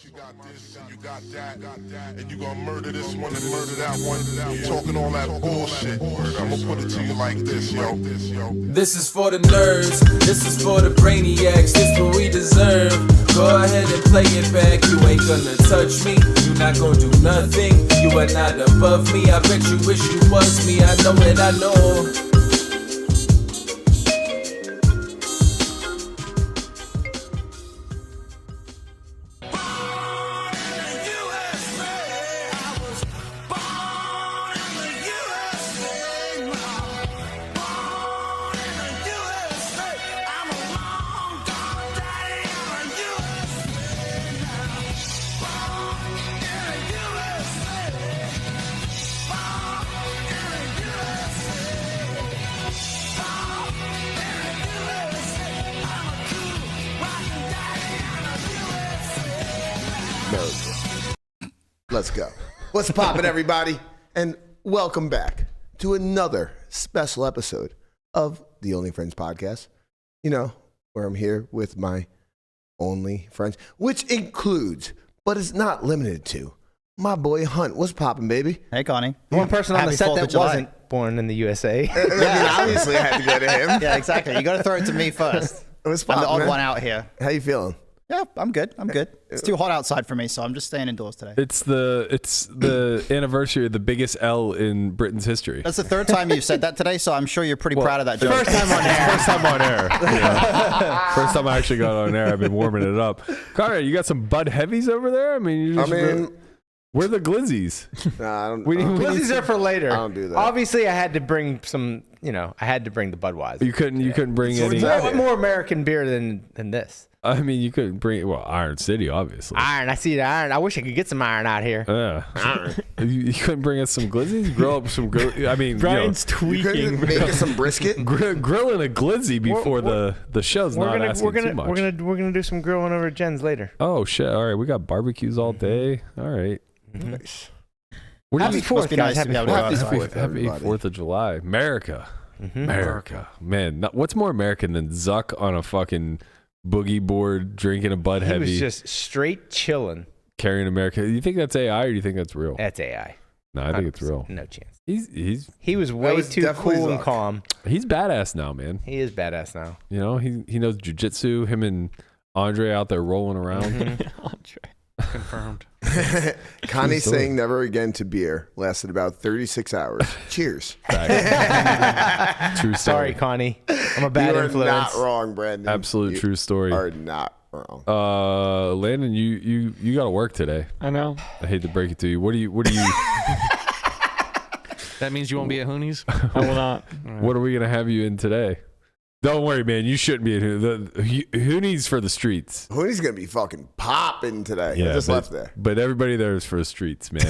You got this and you got that, and you gonna murder this one and murder that one. Talking all that bullshit. I'm gonna put it to you like this, yo. This is for the nerds, this is for the brainiacs, this what we deserve. Go ahead and play it back, you ain't gonna touch me, you not gonna do nothing, you are not above me. I bet you wish you was me, I know that I know. Let's go. What's poppin', everybody? And welcome back to another special episode of the Only Friends podcast. You know, where I'm here with my only friends, which includes, but is not limited to, my boy Hunt. What's poppin', baby? Hey, Connie. One person on the set that wasn't born in the USA. I mean, obviously I had to go to him. Yeah, exactly. You got to throw it to me first. What's I'm poppin', the odd man? one out here. How you feeling? Yeah, I'm good. It's too hot outside for me, so I'm just staying indoors today. It's the anniversary of the biggest L in Britain's history. That's the third time you've said that today, so I'm sure you're pretty proud of that joke. First time on air. First time on air. Yeah. First time I actually got on air. I've been warming it up. Connor, you got some Bud Heavies over there? I mean, where are the glizzies? Nah, I don't. Glizzies are for later. I don't do that. Obviously, I had to bring some. I had to bring the Budweiser. You couldn't bring any. More American beer than this. I mean, you couldn't bring Iron City, obviously. Iron. I see the iron. I wish I could get some iron out here. Yeah. You couldn't bring us some glizzies? Grill up some I mean, Brian's You tweaking. couldn't make us some brisket? grilling a glizzy before the show's not asking too much. We're gonna do some grilling over at Jen's later. Oh shit! All right, we got barbecues all day. All right. Nice. Happy 4th, guys. Happy 4th. Happy 4th of July, America. America, man. What's more American than Zuck on a fucking boogie board drinking a Bud Heavy? He was just straight chilling. Carrying America. You think that's AI or do you think that's real? That's AI. No, I think it's real. No chance. He was way was too definitely cool and Zuck. calm. He's badass now, man. He is badass now. You know, he knows jujitsu. Him and Andre out there rolling around. Confirmed. Connie saying never again to beer lasted about 36 hours. Cheers. True story. Sorry, Connie. I'm a bad You are influence. not wrong, Brandon. Absolute true story. You are not wrong. Landon, you got to work today. I know. I hate to break it to you. What do you? That means you won't be at Hooney's? I will not. What are we gonna have you in today? Don't worry, man. You shouldn't be in Hooney's for the streets. Hooney's going to be fucking popping today. I just left there. But everybody there is for the streets, man.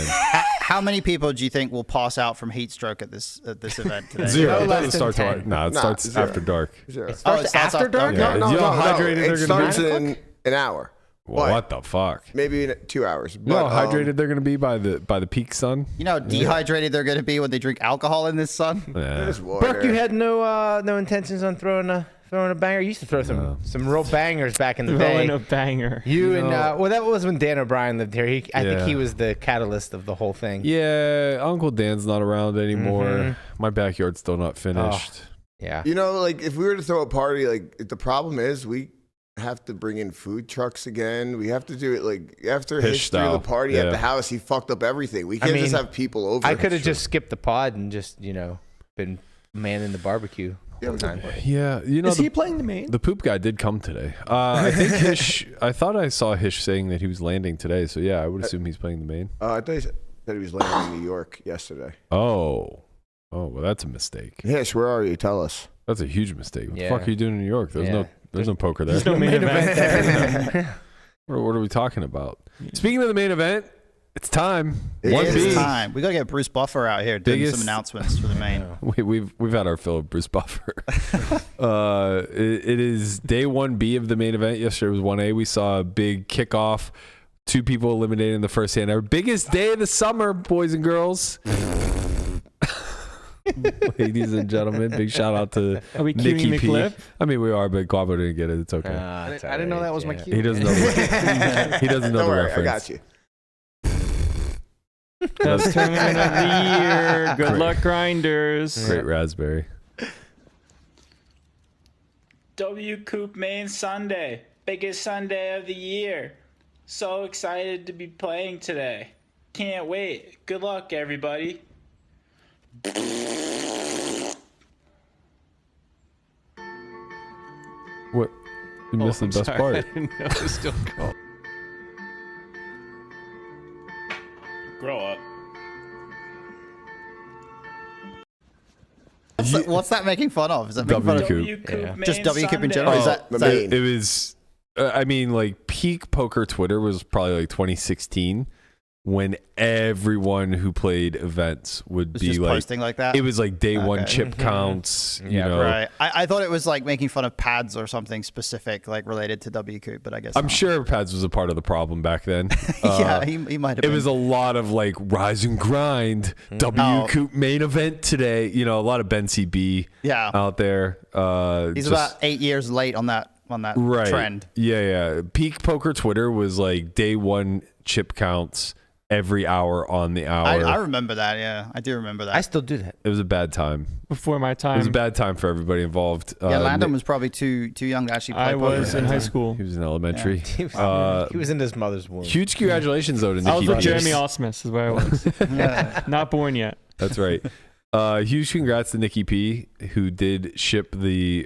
How many people do you think will pass out from heat stroke at this event today? Zero. It less doesn't than start 10. till it starts zero. after dark. Sure. Oh, it starts after dark? Yeah. No, You know how hydrated It they're gonna be? starts in an hour. Well, what the fuck? Maybe in 2 hours. You know how hydrated they're gonna be by the peak sun? You know how dehydrated they're going to be when they drink alcohol in this sun? Yeah. There's water. Burke, you had no intentions on throwing a banger. You used to throw some real bangers back in the day. Throwing a banger. That was when Dan O'Brien lived here. I think he was the catalyst of the whole thing. Yeah, Uncle Dan's not around anymore. My backyard's still not finished. Yeah. You know, like if we were to throw a party, like the problem is we have to bring in food trucks again. We have to do it like after Hish history of style. the party at the house. He fucked up everything. We can't just have people over. I could have just skipped the pod and just been manning the barbecue. Yeah, you know, Is he playing the main? the poop guy did come today. I think Hish. I thought I saw Hish saying that he was landing today. So yeah, I would assume he's playing the main. I thought he said he was landing in New York yesterday. Oh, well, that's a mistake. Hish, where are you? Tell us. That's a huge mistake. What Yeah. the fuck are you doing in New York? There's no poker there. There's no main event there. What are we talking about? Speaking of the main event, it's time. It It is is time. We got to get Bruce Buffer out here doing Biggest- some announcements for the main. We've had our fill of Bruce Buffer. It is day 1B of the main event. Yesterday was 1A. We saw a big kickoff. 2 people eliminated in the first hand. Our biggest day of the summer, boys and girls. Ladies and gentlemen, big shout out to Are we Nicky cueing the P. clip? I mean, we are, but Guavo didn't get it. It's okay. I didn't know that was my cue. He doesn't know. He doesn't know Don't the worry, reference. I got you. Best tournament of the year. Good Great. luck, grinders. Great raspberry. W Coop Main Sunday, biggest Sunday of the year. So excited to be playing today. Can't wait. Good luck, everybody. What? You missed the best Sorry, I part. didn't know it was still called. Grow up. What's that making fun of? Is that making fun of W W Coop Yeah. Main just W Coop in Sunday. general? Is Oh, that, the is that- main. It was, I mean, like peak poker Twitter was probably like 2016 when everyone who played events would was be just like, posting like that? it was like day one Okay. chip counts, you Yeah, know. Right. I thought it was like making fun of pads or something specific, like related to W Coop, but I guess I'm not. sure Pads was a part of the problem back then. Yeah, he might have It been. was a lot of like rise and grind, W Oh. Coop main event today. You know, a lot of Ben CB Yeah. out there. He's just- about 8 years late on that right. trend. Yeah. Peak poker Twitter was like day one chip counts every hour on the hour. I remember that. Yeah, I do remember that. I still do that. It was a bad time. Before my It was a time. bad time for everybody involved. yeah, Landon was probably too young to actually play I poker. was at in that high time. school. He was in elementary. He was, Uh, he was in his mother's womb. Huge congratulations though to Nicky. I was with P. Jeremy Osmus is where I was. Yeah. Not born yet. That's right. Huge congrats to Nicky P, who did ship the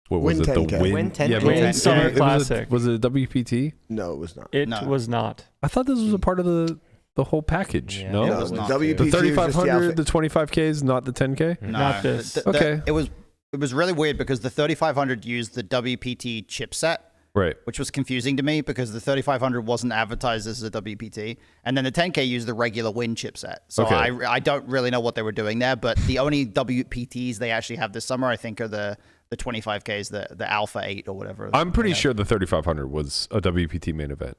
what was Wynn it? 10K. The Wynn, Wynn 10K. yeah, but Wynn Summer it was Classic. Was it a WPT? No, it was not. It No. was not. I thought this was a part of the whole package. Yeah. No, No, it was not. WPT the was just the 3500, outfit. the 25Ks, not the 10K. No, Not this. Okay. It was really weird because the 3500 used the WPT chipset, Right. which was confusing to me because the 3500 wasn't advertised as a WPT, and then the 10K used the regular Wynn chipset. So Okay. I don't really know what they were doing there, but the only WPTs they actually have this summer, I think, are the 25Ks, the Alpha 8 or whatever. I'm pretty Yeah. sure the 3500 was a WPT main event.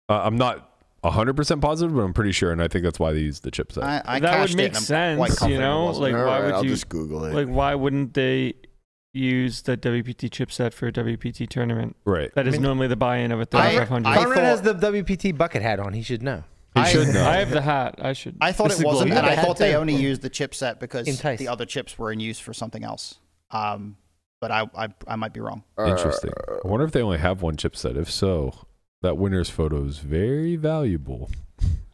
I'm not 100% positive, but I'm pretty sure, and I think that's why they used the chipset. I That would cashed it, make and I'm sense, quite you confident it know? wasn't. Like, All why right, would I'll you- just Google it. Like, why wouldn't they use the WPT chipset for a WPT tournament? Right. That is normally the buy-in of a I 3500. Conrad thought- has the WPT bucket hat on. He should know. He should know. I have the hat. I should. I thought This it is wasn't, glory. and I Yeah, thought they too. only used the chipset because Entice. the other chips were in use for something else. But I might be wrong. Interesting. I wonder if they only have one chipset. If so, that winner's photo is very valuable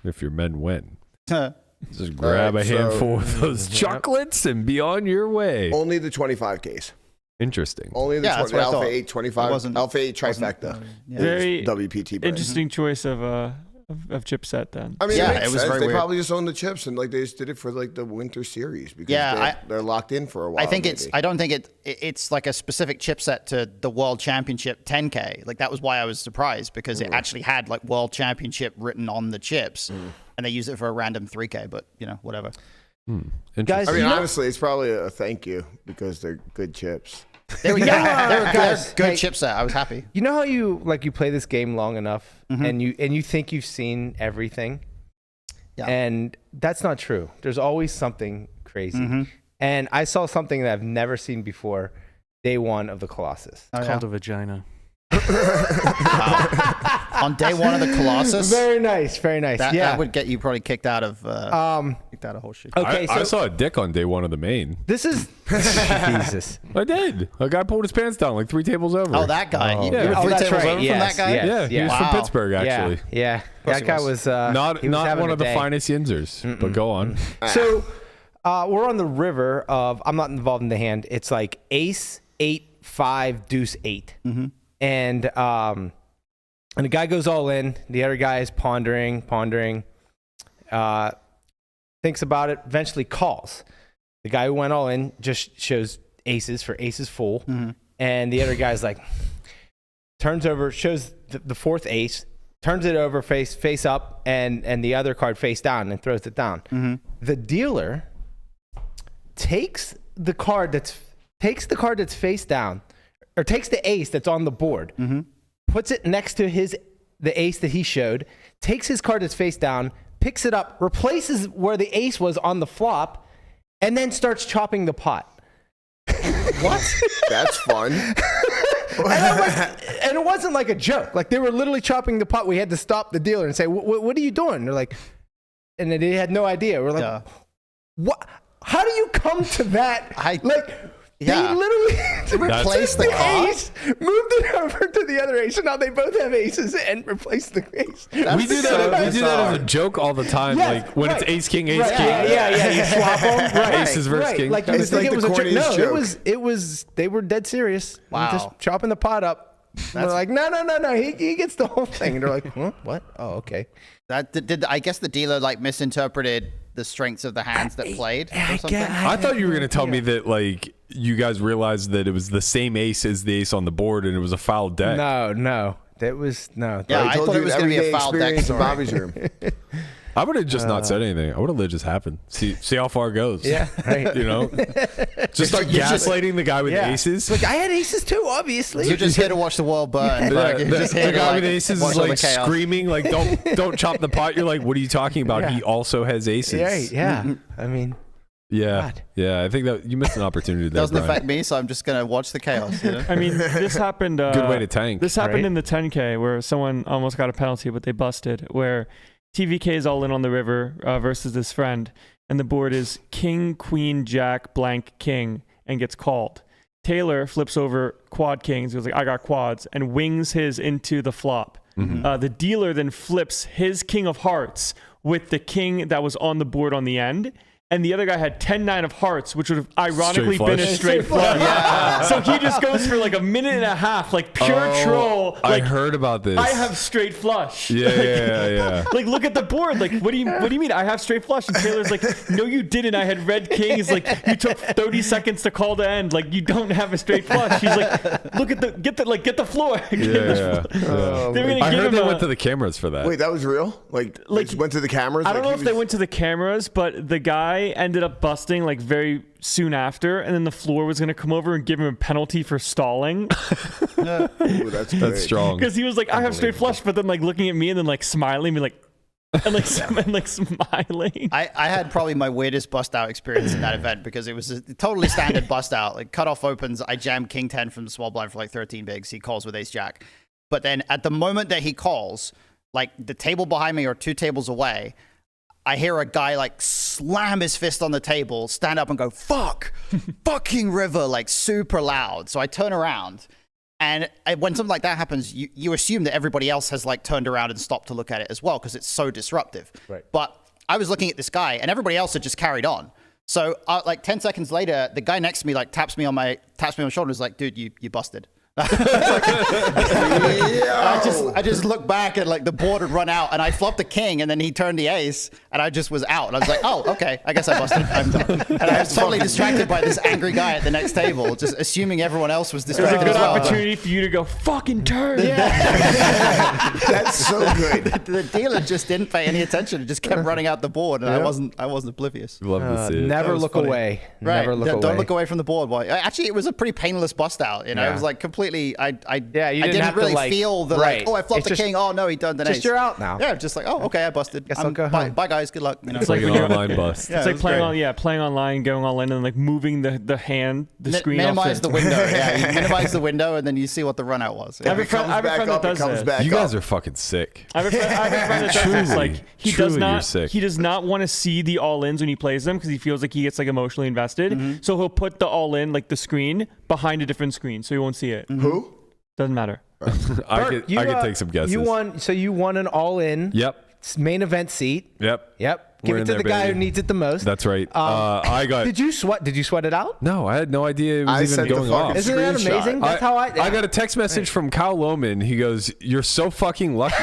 if your men win. Just grab Alright, a so- handful of those chocolates and be on your way. Only the 25Ks. Interesting. Only the Yeah, that's what I Alpha thought. 8 25. It wasn't- Alpha 8 trifecta. Yeah. Very WPT brand. interesting choice of chipset then. I mean, Yeah, it, makes it was sense. very They weird. probably just own the chips and like they just did it for like the winter series because Yeah, they're locked in for a while. I think maybe. I don't think it's like a specific chipset to the World Championship 10K. Like that was why I was surprised because it actually had like World Championship written on the chips, and they use it for a random 3K. But you know, whatever. Interesting. Guys, I mean, you know- honestly, it's probably a thank you because they're good chips. They were, Yeah, they were guys, good hey. chipset. I was happy. You know how you play this game long enough and you think you've seen everything? Yeah. And that's not true. There's always something crazy. And I saw something that I've never seen before day one of the Colossus. Oh, yeah. Called a vagina. On day one of the Colossus, Very nice, very nice. that, yeah. that would get you probably kicked out of whole shit. Okay, I so saw a dick on day one of the main. this is Jesus. I did. A guy pulled his pants down like 3 tables over. Oh, that guy. You, yeah. you were Oh, 3 that's tables right. over Yes, from that guy? yes. yeah, he was Wow. from Pittsburgh actually. Yeah. course That he guy was. was Not he was having one a of the day. finest yinzers, but go on. So we're on the river of, I'm not involved in the hand. It's like ace, 8, 5, deuce, 8. And the guy goes all in. The other guy is pondering, thinks about it, eventually calls. The guy who went all in just shows aces for aces full. And the other guy's like, turns over, shows the fourth ace, turns it over face up, and the other card face down and throws it down. The dealer takes the card that's face down, or takes the ace that's on the board, puts it next to the ace that he showed, takes his card that's face down, picks it up, replaces where the ace was on the flop, and then starts chopping the pot. What? That's fun. And it wasn't like a joke. Like, they were literally chopping the pot. We had to stop the dealer and say, what are you doing? They're like, and they had no idea. We're like, what? How do you come to that? They literally replaced the ace, moved it over to the other ace, and now they both have aces and replaced the ace. We do that as a joke all the time. Yes, like when it's ace king, king. Yeah. You swap them. Right. Aces versus king. Like, you It's think like it was a joke. No, joke. it was. They were dead serious. Wow. Just chopping the pot up. We're like, no. He gets the whole thing. And they're like, huh? What? Oh, okay. I guess the dealer like misinterpreted the strengths of the hands that played or something. I thought you were going to tell me that like you guys realized that it was the same ace as the ace on the board and it was a foul deck. No. That was no. Yeah, I thought it was going to be a foul deck in story. Bobby's room. I would have just not said anything. I would have let it just happen. See how far it goes. Yeah, right. You know, just start gaslighting the guy with aces. Like, I had aces too, obviously. You're just here to watch the world burn. Like, you're just here The to, guy like, with aces watch is all the like chaos. screaming, like don't chop the pot. You're like, what are you talking about? Yeah. He also has aces. Right, yeah. I mean, Yeah, God. yeah. I think that you missed an opportunity there. Doesn't Brian. affect me, so I'm just going to watch the chaos. You know? I mean, this happened. Good way to tank. This happened right? in the 10K where someone almost got a penalty, but they busted. Where TVK is all in on the river versus his friend, and the board is king, queen, jack, blank, king, and gets called. Taylor flips over quad kings. He goes like, I got quads, and wings his into the flop. Mm-hmm. The dealer then flips his king of hearts with the king that was on the board on the end. And the other guy had 10-9 of hearts, which would have ironically been a straight flush. Yeah. So he just goes for like a minute and a half, like pure troll. Like, I heard about this. I have straight flush. Yeah. Like, look at the board. Like, what do you mean? I have straight flush. And Taylor's like, no, you didn't. I had red king. He's like, you took 30 seconds to call the end. Like, you don't have a straight flush. He's like, look at get the floor. Yeah. They were gonna I give heard him they a- went to the cameras for that. Wait, that was real? Like just went to the cameras? I don't know Like, if they went to the cameras, but the guy ended up busting like very soon after, and then the floor was going to come over and give him a penalty for stalling Ooh, that's great. strong. because he was like, I have straight flush, but then like looking at me and then like smiling, be like, and like smiling. I had probably my weirdest bust out experience in that event because it was a totally standard bust out. Like cutoff opens, I jammed king 10 from the small blind for like 13 bigs. He calls with ace jack. But then at the moment that he calls, like the table behind me or 2 tables away, I hear a guy like slam his fist on the table, stand up and go, fuck, fucking river, like super loud. So I turn around. And when something like that happens, you assume that everybody else has like turned around and stopped to look at it as well because it's so disruptive. Right. But I was looking at this guy, and everybody else had just carried on. So like 10 seconds later, the guy next to me like taps me on the shoulder and is like, dude, you busted. I just looked back and like the board had run out and I flopped the king and then he turned the ace and I just was out. And I was like, oh, okay, I guess I busted. I'm done. And I was totally distracted by this angry guy at the next table, just assuming everyone else was it was distracted a good as well. opportunity for you to go fucking turn. That's so good. The dealer just didn't pay any attention. It just kept running out the board and I wasn't oblivious. Love to see it. never look away. Right. Never look away. Don't look away from the board. Actually, it was a pretty painless bust out. You know, it was like completely. you I didn't didn't have to, really like- feel the right. like. Oh, I flopped It's the just- king. Oh no, he turned an ace. Just you're out now. Yeah, just like okay, I busted. Guess I'll go bye, home. bye, guys. Good luck. You know, It's like Like when an you're, online bust. Yeah, it's it like was playing great. playing online, going all in, and like moving the hand, the screen. minimize off the window. Yeah, you minimize the window, and then you see what the run out was. I have a It comes friend back that up, it does comes that. back You guys up. are fucking sick. I have a friend that does this. Like he Truly, does you're not sick. he does not want to see the all ins when he plays them because he feels like he gets like emotionally invested. Mm-hmm. So he'll put the all in like the screen behind a different screen, so you won't see it. Who? Doesn't matter. I could take some guesses. You won an all-in Yep. main event seat. Yep. Give We're it in to there, the guy baby. who needs it the most. That's right. I got. Did you sweat it out? No, I had no idea it I was even sent the going fucking off. Isn't that Screenshot. amazing? That's how I got a text message from Kyle Lohman. He goes, "You're so fucking lucky."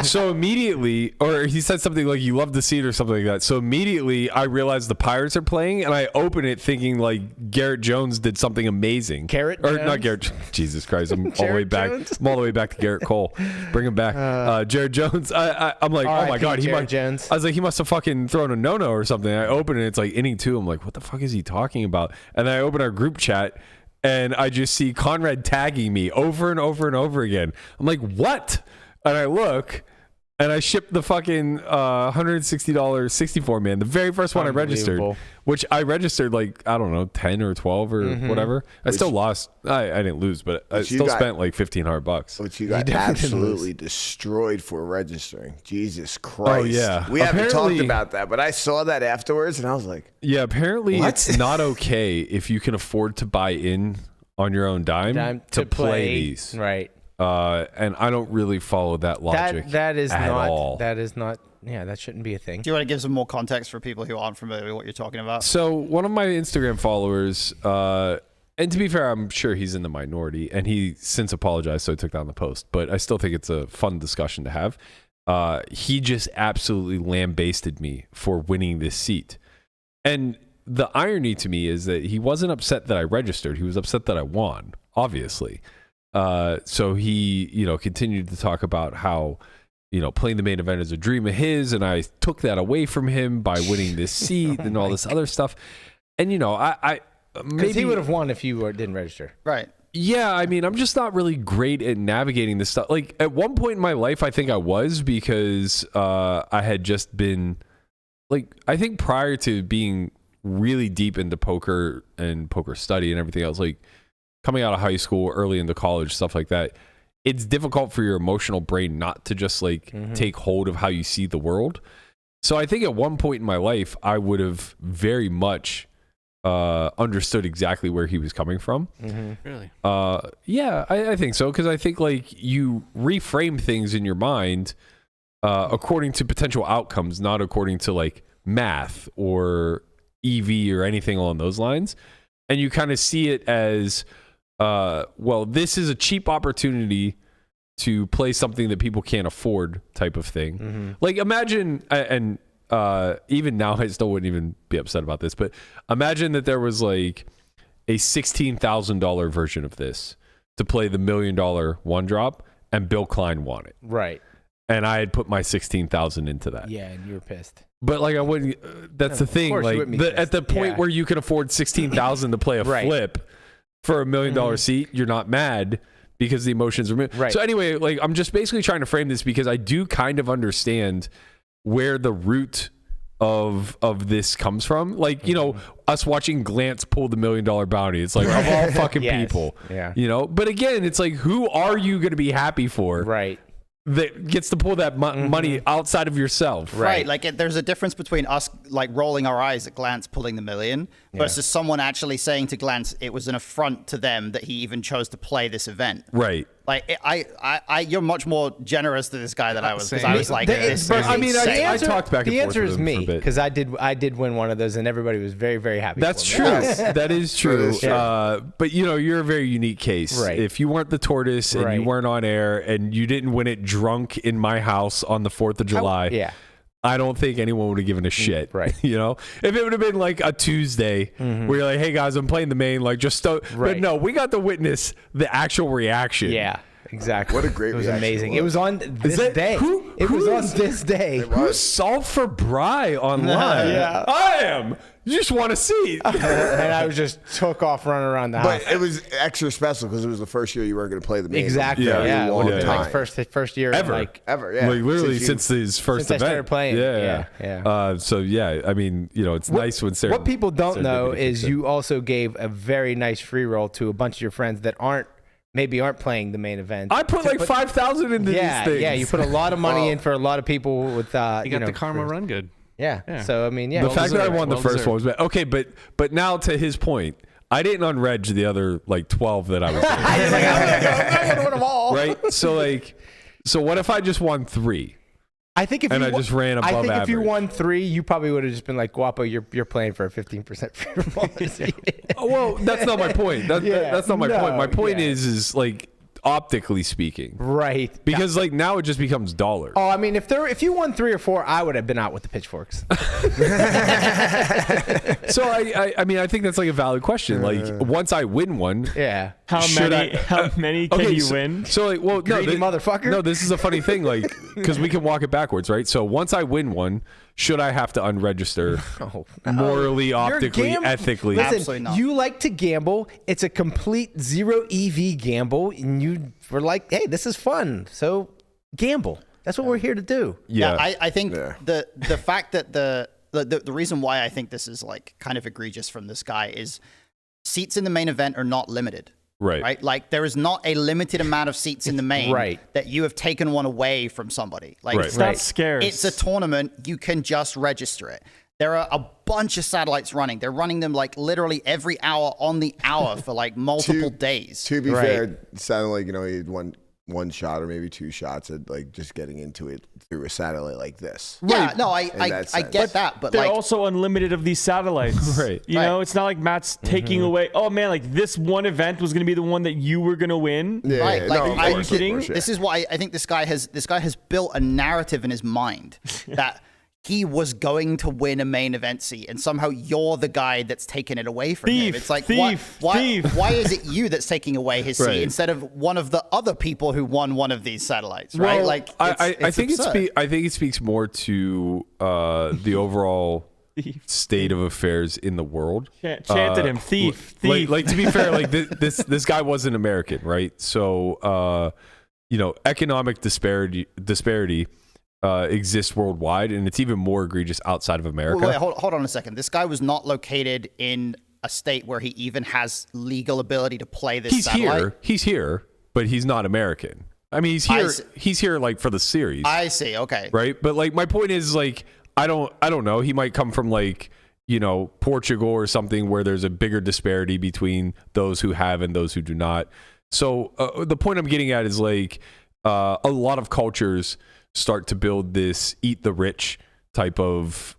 So immediately, or he said something like, "You love the seat" or something like that. So immediately, I realized the Pirates are playing, and I open it thinking like Garrett Jones did something amazing. Garrett or Jones? not Garrett? Jesus Christ! I'm all the way Jared back. Jones? I'm all the way back to Garrett Cole. Bring him back. Jared Jones. I'm like, oh my R.I.P. god, he Jared must. Jones. I was like, he must have fucking thrown a no-no or something. I open it, it's like inning 2. I'm like, what the fuck is he talking about? And then I open our group chat, and I just see Conrad tagging me over and over and over again. I'm like, what? And I look, And I shipped the fucking $160 64 man, the very first one I registered, which I registered like, I don't know, 10 or 12 or whatever. I still lost. I didn't lose, but I still spent like $1,500. Which you got absolutely destroyed for registering. Jesus Christ. Oh, yeah. We haven't talked about that, but I saw that afterwards and I was like, yeah, apparently it's not okay if you can afford to buy in on your own dime to play these. Right. And I don't really follow that logic. That is at not. all. That is not. Yeah, that shouldn't be a thing. Do you want to give some more context for people who aren't familiar with what you're talking about? So one of my Instagram followers, and to be fair, I'm sure he's in the minority, and he since apologized, so I took down the post. But I still think it's a fun discussion to have. He just absolutely lambasted me for winning this seat, and the irony to me is that he wasn't upset that I registered. He was upset that I won, obviously. So he, continued to talk about how, playing the main event is a dream of his, and I took that away from him by winning this seat and all this other stuff. And I maybe he would have won if you didn't register, right? Yeah, I mean, I'm just not really great at navigating this stuff. Like at one point in my life, I think I was because I had just been like, I think prior to being really deep into poker and poker study and everything else, like coming out of high school, early into college, stuff like that, it's difficult for your emotional brain not to just like take hold of how you see the world. So I think at one point in my life, I would have very much understood exactly where he was coming from. Really? Yeah, I think so. Because I think like you reframe things in your mind according to potential outcomes, not according to like math or EV or anything along those lines. And you kind of see it as, well, this is a cheap opportunity to play something that people can't afford type of thing. Like imagine, and even now I still wouldn't even be upset about this, but imagine that there was like a $16,000 version of this to play the $1 million one drop and Bill Klein won it. right? And I had put my 16,000 into that. Yeah, and you were pissed. But like I wouldn't. That's the thing. course you Like wouldn't be at the pissed. point Yeah. where you can afford 16,000 to play a Right. flip for $1 million seat, you're not mad because the emotions are Right. So anyway, like I'm just basically trying to frame this because I do kind of understand where the root of this comes from. Like us watching Glance pull the $1 million bounty. It's like of all fucking Yes. people. Yeah. But again, it's like who are you going to be happy for? Right. That gets to pull that money outside of yourself. Right. Like there's a difference between us like rolling our eyes at Glance pulling the $1 million versus someone actually saying to Glance it was an affront to them that he even chose to play this event. Right. Like you're much more generous to this guy than I was because I was like, The- this but is I mean, insane. I talked back and the forth answer with is him for a me bit. because I did win one of those, and everybody was very, very happy. That's for me. true. That is true. But you're a very unique case. Right. If you weren't the tortoise and you Right. weren't on air and you didn't win it drunk in my house on the 4th of July, Yeah. I don't think anyone would have given a shit. Right. If it would have been like a Tuesday where you're like, hey guys, I'm playing the main, like just but Right. no, we got to witness the actual reaction. Yeah. Exactly. What a great It was reaction amazing. it It was on this that- day. who It was is- on this day. Who's solved for Bry online? Yeah. I am. You just want to see. And I was just took off running around the house. But it was extra special because it was the first year you weren't going to play the main. Exactly. Yeah. Yeah. Long It was time. like first year Ever. Like, Ever, yeah. Like literally Since since his first since I event. started playing. Yeah. So yeah, I mean, it's nice when what people don't know serendipity is kicks in. you also gave a very nice free roll to a bunch of your friends that aren't playing the main event. I put like 5,000 into these things. Yeah, you put a lot of money in for a lot of people with You got the karma run good. Yeah. So I mean, yeah. The Well fact that I deserved. won the Well first deserved. one was bad. Okay, but now to his point, I didn't unreg the other like 12 that I was in. I would win them all. Right? So what if I just won 3? I think if And you I just ran above I think if you average. won 3, you probably would have just been like, Guapo, you're playing for a 15% free roll. Oh, well, that's not my point. That's not my point. My point yeah. is like optically speaking. Right. Because like now it just becomes dollar. Oh, I mean, if you won 3 or 4, I would have been out with the pitchforks. So I mean I think that's like a valid question. Like once I win one, Yeah. How Should many can you win? So like, well, Greedy motherfucker. No, this is a funny thing, like, because we can walk it backwards, right? So once I win one, should I have to unregister morally, You're optically, gam- ethically? Listen, Absolutely not. you like to gamble. It's a complete zero EV gamble, and you were like, "Hey, this is fun." So gamble. That's what we're here to do. Yeah. I think the fact that the reason why I think this is like kind of egregious from this guy is seats in the main event are not limited. Right. Like there is not a limited amount of seats in the main that you have taken one away from somebody. Like it's not scarce. It's a tournament. You can just register it. There are a bunch of satellites running. They're running them like literally every hour on the hour for like multiple days. To be fair, it sounded like, you know, he had one shot or maybe 2 shots at like just getting into it through a satellite like this. Yeah, no, I get that, but they're like also unlimited of these satellites. You know, it's not like Matt's taking away. Oh man, like this one event was going to be the one that you were going to win. Yeah, right? Like, no, are you course, kidding? Course, yeah. This is why I think this guy has built a narrative in his mind that he was going to win a main event seat, and somehow you're the guy that's taking it away from him. It's like, why is it you that's taking away his seat instead of one of the other people who won one of these satellites? Right? Well, like, I think it speaks more to the overall state of affairs in the world. Chanted him, thief. Like to be fair, like this guy wasn't American, right? So you know, economic disparity exists worldwide, and it's even more egregious outside of America. Wait, hold on a second. This guy was not located in a state where he even has legal ability to play this satellite? He's here, but he's not American. I mean, he's here like for the series. I see. Okay. Right? But like my point is like I don't know. He might come from like, you know, Portugal or something where there's a bigger disparity between those who have and those who do not. So the point I'm getting at is like a lot of cultures start to build this eat the rich type of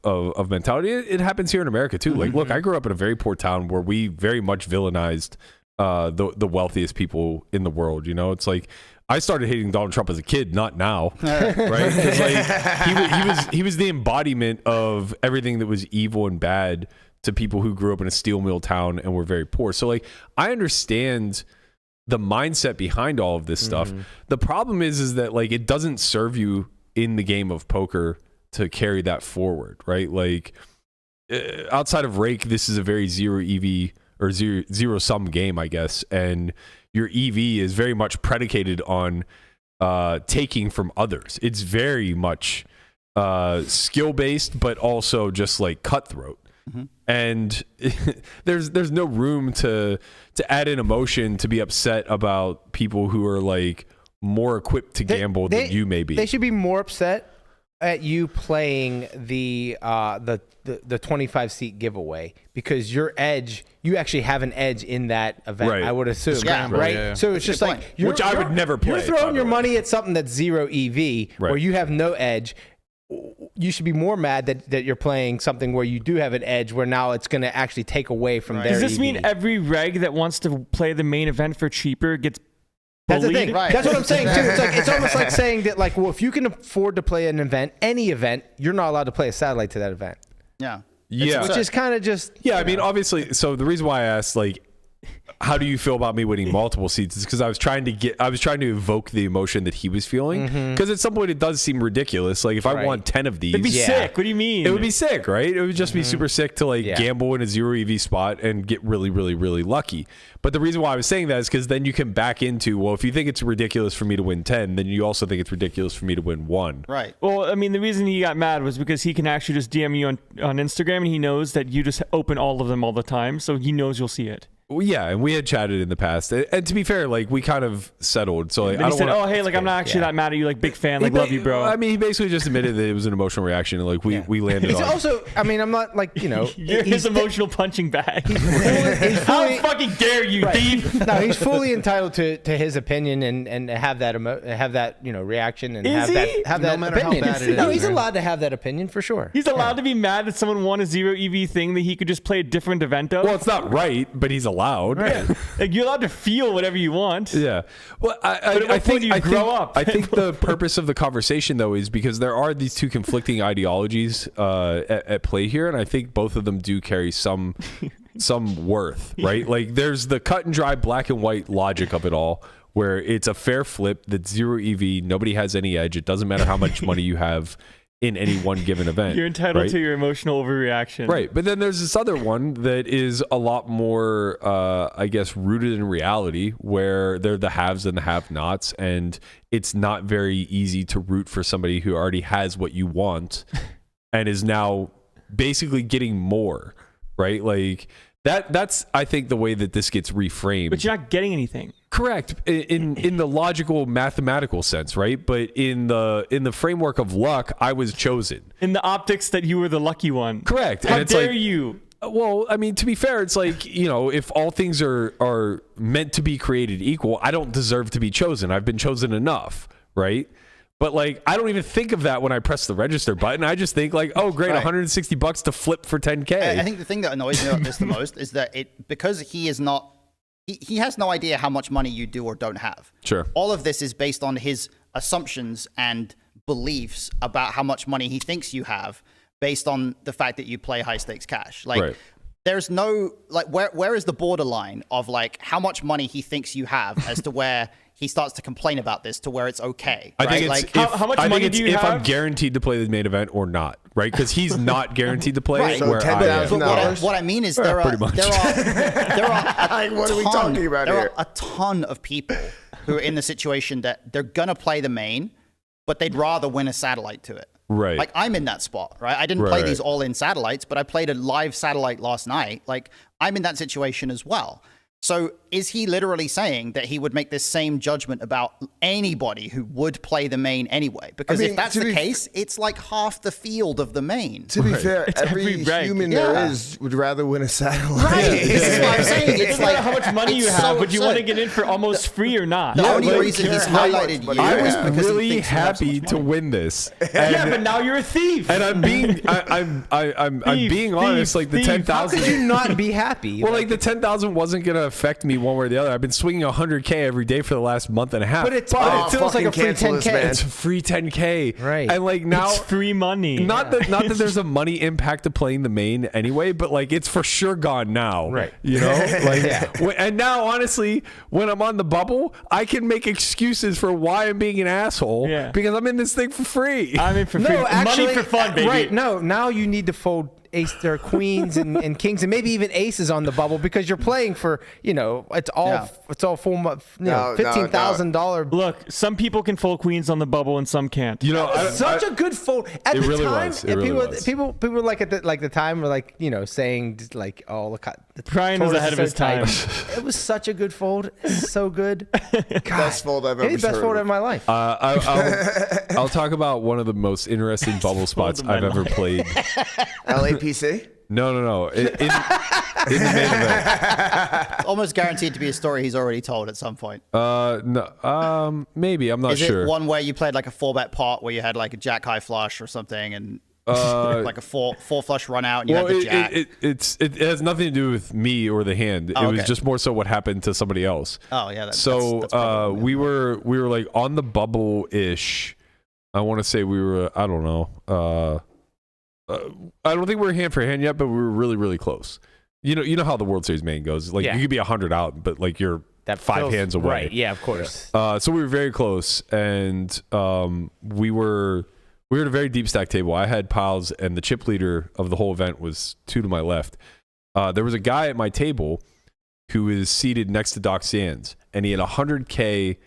mentality. It happens here in America too. Like, look, I grew up in a very poor town where we very much villainized the wealthiest people in the world. You know, it's like I started hating Donald Trump as a kid, not now, right? 'Cause, like he was the embodiment of everything that was evil and bad to people who grew up in a steel mill town and were very poor. So like I understand the mindset behind all of this stuff. The problem is that like it doesn't serve you in the game of poker to carry that forward, right? Like outside of rake, this is a very zero EV or zero sum game, I guess, and your EV is very much predicated on taking from others. It's very much skill based, but also just like cutthroat. And there's no room to add in emotion to be upset about people who are like more equipped to gamble than you may be. They should be more upset at you playing the 25 seat giveaway because your edge, you actually have an edge in that event. Right. I would assume, Yeah. right? Yeah. So it's just like Which I would never play, You're by throwing the your way. money at something that's zero EV, where you have no edge. You should be more mad that you're playing something where you do have an edge, where now it's going to actually take away from their Does this EV. mean every reg that wants to play the main event for cheaper gets That's the bullied? thing. Right. That's what I'm saying too. It's almost like saying that, like, well, if you can afford to play an event, any event, you're not allowed to play a satellite to that event. Yeah. Yeah. Which is kind of just I mean, obviously, so the reason why I asked, like, how do you feel about me winning multiple seats is because I was trying to evoke the emotion that he was feeling. Because at some point it does seem ridiculous. Like if I won 10 of these, It'd be sick. What do you mean? it would be sick, right? It would just be super sick to like gamble in a zero EV spot and get really, really, really lucky. But the reason why I was saying that is because then you can back into, well, if you think it's ridiculous for me to win 10, then you also think it's ridiculous for me to win 1. Right. Well, I mean, the reason he got mad was because he can actually just DM you on Instagram, and he knows that you just open all of them all the time, so he knows you'll see it. Well, yeah, and we had chatted in the past, and to be fair, like we kind of settled. So like, Then I he don't said, wanna, "Oh, hey, like I'm not actually that mad at you, like big fan, like love you, bro." I mean, he basically just admitted that it was an emotional reaction, and like we landed It's on. also, I mean, I'm not like, you know, You're his emotional punching bag. he's How fully- fucking dare you, thief? No, he's fully entitled to his opinion and have that reaction and Is he? have No that matter how opinion. bad it No, is, he's man. allowed to have that opinion for sure. He's allowed to be mad that someone won a zero EV thing that he could just play a different event of. Well, it's not right, but he's allowed. Like you're allowed to feel whatever you want. Yeah. Well, at I what point think do you grow up? I think the purpose of the conversation, though, is because there are these two conflicting ideologies at play here, and I think both of them do carry some worth, right? Like there's the cut and dry black and white logic of it all, where it's a fair flip that's zero EV, nobody has any edge. It doesn't matter how much money you have. in any one given event. You're entitled right? to your emotional overreaction. Right. But then there's this other one that is a lot more, I guess, rooted in reality, where they're the haves and the have-nots, and it's not very easy to root for somebody who already has what you want and is now basically getting more, right? Like that's, I think, the way that this gets reframed. But you're not getting anything. Correct, in the logical mathematical sense, right? But in the framework of luck, I was chosen. In the optics that you were the lucky one. Correct. How and it's dare like, you? Well, I mean, to be fair, it's like, if all things are meant to be created equal, I don't deserve to be chosen. I've been chosen enough, right? But like, I don't even think of that when I press the register button. I just think like, oh, great, Right. $160 to flip for 10K. I think the thing that annoys me about this the most is that because he is not. He has no idea how much money you do or don't have. Sure. All of this is based on his assumptions and beliefs about how much money he thinks you have based on the fact that you play high stakes cash. Like, Right. there's no, like, where is the borderline of like how much money he thinks you have as to where he starts to complain about this to where it's okay. I right? think it's like, how much money do you if I'm have? guaranteed to play the main event or not, right? Because he's not guaranteed to play Right. it, So where I am. $10,000. what I mean is there are pretty much. Like, what are we talking about there here? are a ton of people who are in the situation that they're gonna play the main, but they'd rather win a satellite to it. Right. Like, I'm in that spot, right? I didn't play Right. these all-in satellites, but I played a live satellite last night. Like, I'm in that situation as well. So is he literally saying that he would make this same judgment about anybody who would play the main anyway? Because I mean, if that's to the be- case, it's like half the field of the main. To be fair, every every reg. human Yeah. there is would rather win a satellite. Right. This is what I'm saying. It It's doesn't matter like how much money you it's have, so but you want to absurd. get in for almost free or not. The only like, reason he's how much highlighted money you you I was have. because he really thinks you have so happy much to money. win this. Yeah, but now you're a thief. And I'm being honest. Like the thief. 10,000. How could you not be happy? Well, like the 10,000 wasn't gonna affect me one way or the other. I've been swinging 100K every day for the last month and a half. but it Oh, feels like a fucking free cancel this, 10K. man. It's a free 10K, Right. And like now, It's free money. not that there's a money impact to playing the main anyway, but like it's for sure gone now, Right. You know, like and now honestly, when I'm on the bubble, I can make excuses for why I'm being an asshole Yeah. because I'm in this thing for free. I'm in for free. No, actually, money for fun, baby. Right? No, now you need to fold ace, or queens and kings, and maybe even aces on the bubble because you're playing for it's all full No, $15,000. Look, some people can fold queens on the bubble and some can't. You know, Such a good fold at It the really time. was. It and really was. people like at the time were like saying just like, oh look, the Brian was tortoise ahead is of his tight. time. It was such a good fold. It's so good. God, Best fold I've maybe ever best heard fold of. of my life. I'll talk about one of the most interesting bubble spots of my I've ever life. played. LAPC? No. In the main event. It's almost guaranteed to be a story he's already told at some point. No. Maybe I'm not Is sure. it one where you played like a 4-bet pot where you had like a jack high flush or something and like a four flush run out and you Well, had the jack? it has nothing to do with me or the hand. It Oh, was okay. just more so what happened to somebody else. Oh yeah. That's So we were like on the bubble ish. I want to say we were. I don't know. I don't think we were hand for hand yet, but we were really really close. You know how the World Series main goes. Like Yeah. you could be 100 out, but like you're That 5 feels- hands away. Right? Yeah, of course. So we were very close, and we were at a very deep stack table. I had piles, and the chip leader of the whole event was 2 to my left. There was a guy at my table who is seated next to Doc Sands, and he had 100K.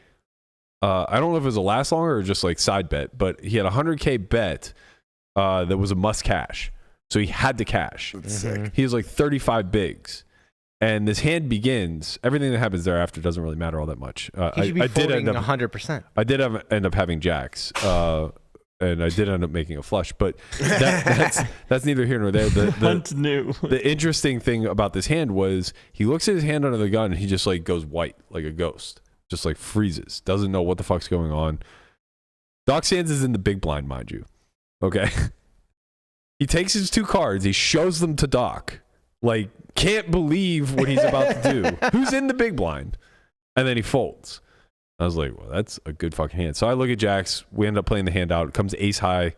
I don't know if it was a last longer or just like side bet, but he had 100K bet that was a must cash, so he had to cash. Sick. He was like 35 bigs. And this hand begins. Everything that happens thereafter doesn't really matter all that much. He should be I did folding end up 100%. I did end up having jacks, and I did end up making a flush, but that's neither here nor there. Hunt knew. The interesting thing about this hand was he looks at his hand under the gun and he just like goes white like a ghost, just like freezes, doesn't know what the fuck's going on. Doc Sands is in the big blind, mind you. Okay. He takes his 2 cards, he shows them to Doc, like can't believe what he's about to do. Who's in the big blind? And then he folds. I was like, well, that's a good fucking hand. So I look at jacks. We end up playing the hand out. It comes ace high,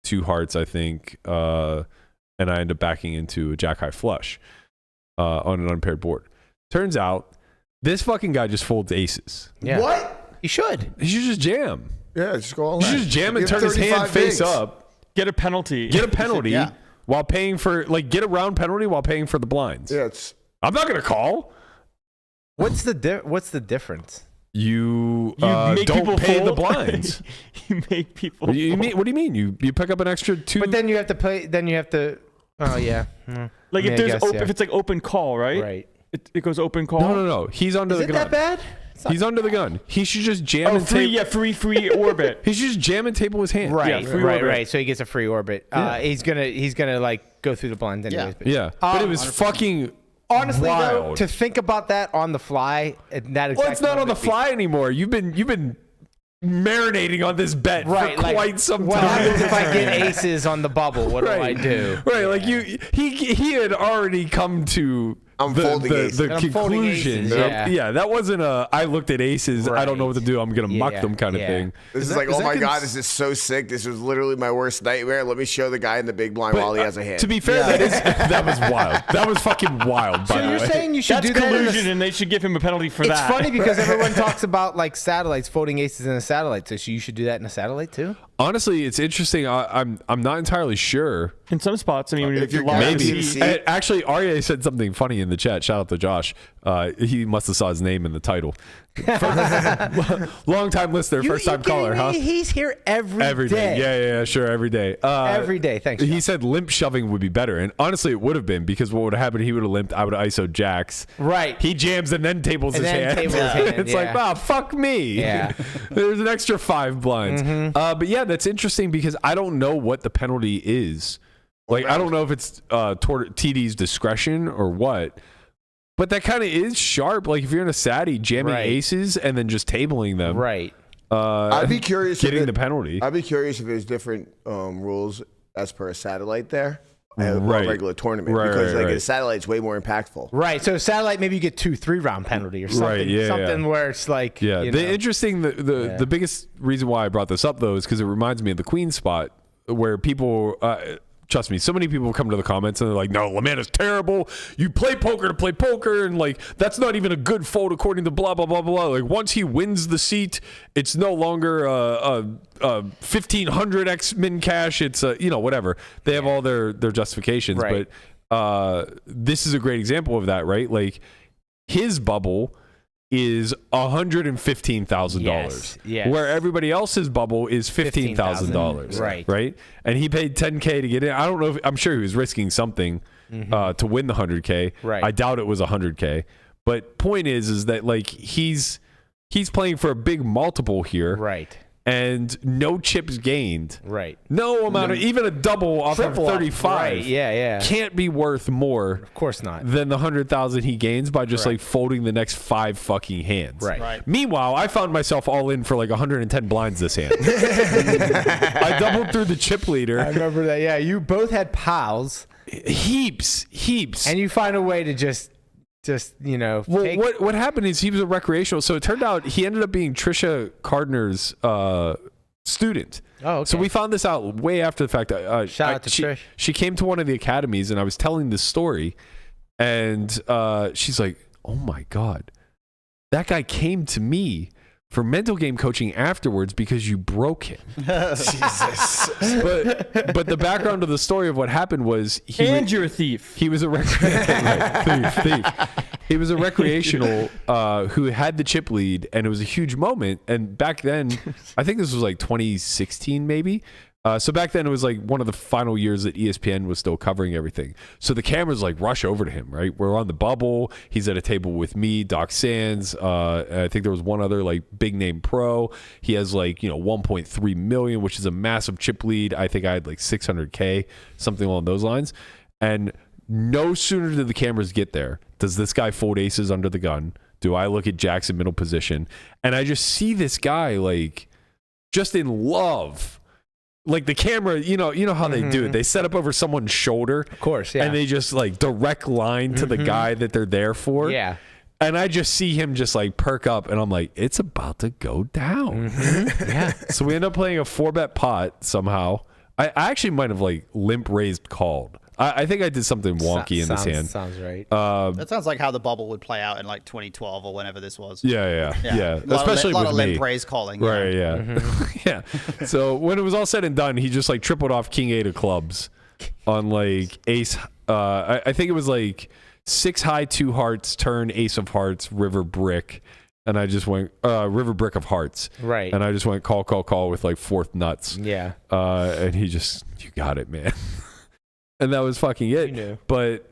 2 hearts, I think. And I end up backing into a jack high flush on an unpaired board. Turns out this fucking guy just folds aces. Yeah. What? He should. He should just jam. Yeah, just go all He in. should just jam and Give turn his hand 35 face bigs. up Get a penalty. Get a penalty Yeah. while paying for get a round penalty while paying for the blinds. Yeah, I'm not gonna call. What's the difference? You make don't people pay the fold? blinds. You make people. What do you mean? You pick up an extra 2. But then you have to pay. Then you have to. Oh yeah. Like Yeah, if I there's guess, if it's like open call, right? Right. It goes open call. No. He's under Is the it gun. that bad? He's under the gun. He should just jam Oh, and free orbit. He should just jam and table his hand. Right, Yeah, free right, orbit. right. So he gets a free orbit. Yeah. He's gonna like go through the blinds anyways. But Yeah. But it was fucking honestly though, wild. to think about that on the fly, that exact Well, it's not on the moment fly anymore. You've been marinating on this bet for quite some what time. happens if I get aces on the bubble? What do I do? Right, like he had already come to I'm folding aces. the I'm folding conclusion. aces, yeah. That wasn't a I looked at aces, I don't know what to do, I'm gonna muck Yeah, them kind of yeah. thing. This is like, oh my God, this is so sick. This was literally my worst nightmare. Let me show the guy in the big blind But, while he has a hand. To be fair, that was wild. That was fucking wild. By So the you're way. saying you should That's do that? collusion, and they should give him a penalty for It's that. funny because everyone talks about like satellites, folding aces in a satellite. So you should do that in a satellite too. Honestly, it's interesting. I'm not entirely sure. in some spots, I mean, when if you're you're live guaranteed Maybe. to see- Actually, Arieh said something funny in the chat. Shout out to Josh. He must have saw his name in the title. Long time listener, first time caller, huh? He's here every day. day. Yeah, sure, every day. Every day. Thanks. He John. said limp shoving would be better, and honestly, it would have been because what would have happened? He would have limped. I would have ISO jacks. Right. He jams and then tables And his then hand. tables his hand, It's yeah. like, wow, fuck me. Yeah. There's an extra 5 blinds. But yeah, that's interesting because I don't know what the penalty is. Like, I don't know if it's toward TD's discretion or what. But that kind of is sharp. Like if you're in a Satty, jamming Right. aces and then just tabling them. Right. I'd be curious. Getting if the penalty. I'd be curious if there's different rules as per a satellite there. And Right. a regular tournament Right, because right, like right. a satellite's way more impactful. Right. So satellite, maybe you get 2-3 round penalty or something. Right, yeah, something yeah. where it's like, Yeah, you the know. interesting, the biggest reason why I brought this up though is because it reminds me of the Queen spot where people, trust me, so many people come to the comments and they're like, "No, LeMan is terrible. You play poker to play poker, and like that's not even a good fold according to blah blah blah blah." Like once he wins the seat, it's no longer a 1500x min cash. It's whatever. They have all their justifications, Right. but this is a great example of that, right? Like his bubble is $115,000, Yes. where everybody else's bubble is $15,000, Right. And he paid $10K to get in. I don't know if I'm sure he was risking something to win the $100K. Right. I doubt it was $100K. But point is that like he's playing for a big multiple here, Right. and no chips gained. Right. No amount of even a double off of Triple up. 35. Right. Yeah. Can't be worth more Of course not. than the 100,000 he gains by just Correct. like folding the next 5 fucking hands. Right. Meanwhile, I found myself all in for like 110 blinds this hand. I doubled through the chip I leader. remember that. Yeah. You both had pals, Heaps. and you find a way to just Well, take. what happened is he was a recreational. So it turned out he ended up being Trisha Cardner's student. Oh, okay. So we found this out way after the fact. Shout out to she, Trish. She came to one of the academies, and I was telling this story, and she's like, "Oh my god, that guy came to me for mental game coaching afterwards because you broke him." Jesus. But the background of the story of what happened was you're a thief. he was a thief. He was a recreational who had the chip lead, and it was a huge moment. And back then, I think this was like 2016, maybe. So back then, it was like one of the final years that ESPN was still covering everything. So the cameras like rush over to him, right? We're on the bubble. He's at a table with me, Doc Sands. I think there was one other like big name pro. He has like 1.3 million, which is a massive chip lead. I think I had like 600K, something along those lines. And no sooner did the cameras get there, does this guy fold aces under the gun? Do I look at jacks in middle position? And I just see this guy like just in love. Like the camera, you know how they do it. They set up over someone's shoulder. Of course, yeah. And they just like direct line to the guy that they're there for. Yeah. And I just see him just like perk up, and I'm like, it's about to go down. Yeah. So we end up playing a 4-bet pot somehow. I actually might have like limp raised called. I think I did something wonky in this hand. Sounds right. That sounds like how the bubble would play out in like 2012 or whenever this was. Yeah. A Especially lot with of me. limp raise calling. Right, yeah. Yeah. So when it was all said and done, he just like tripled off king 8 of clubs on like ace. I think it was like 6 high, 2 hearts, turn, ace of hearts, river brick. And I just went river brick of hearts. Right. And I just went call with like 4th nuts. Yeah. And he just, you got it, man. And that was fucking it. You knew. But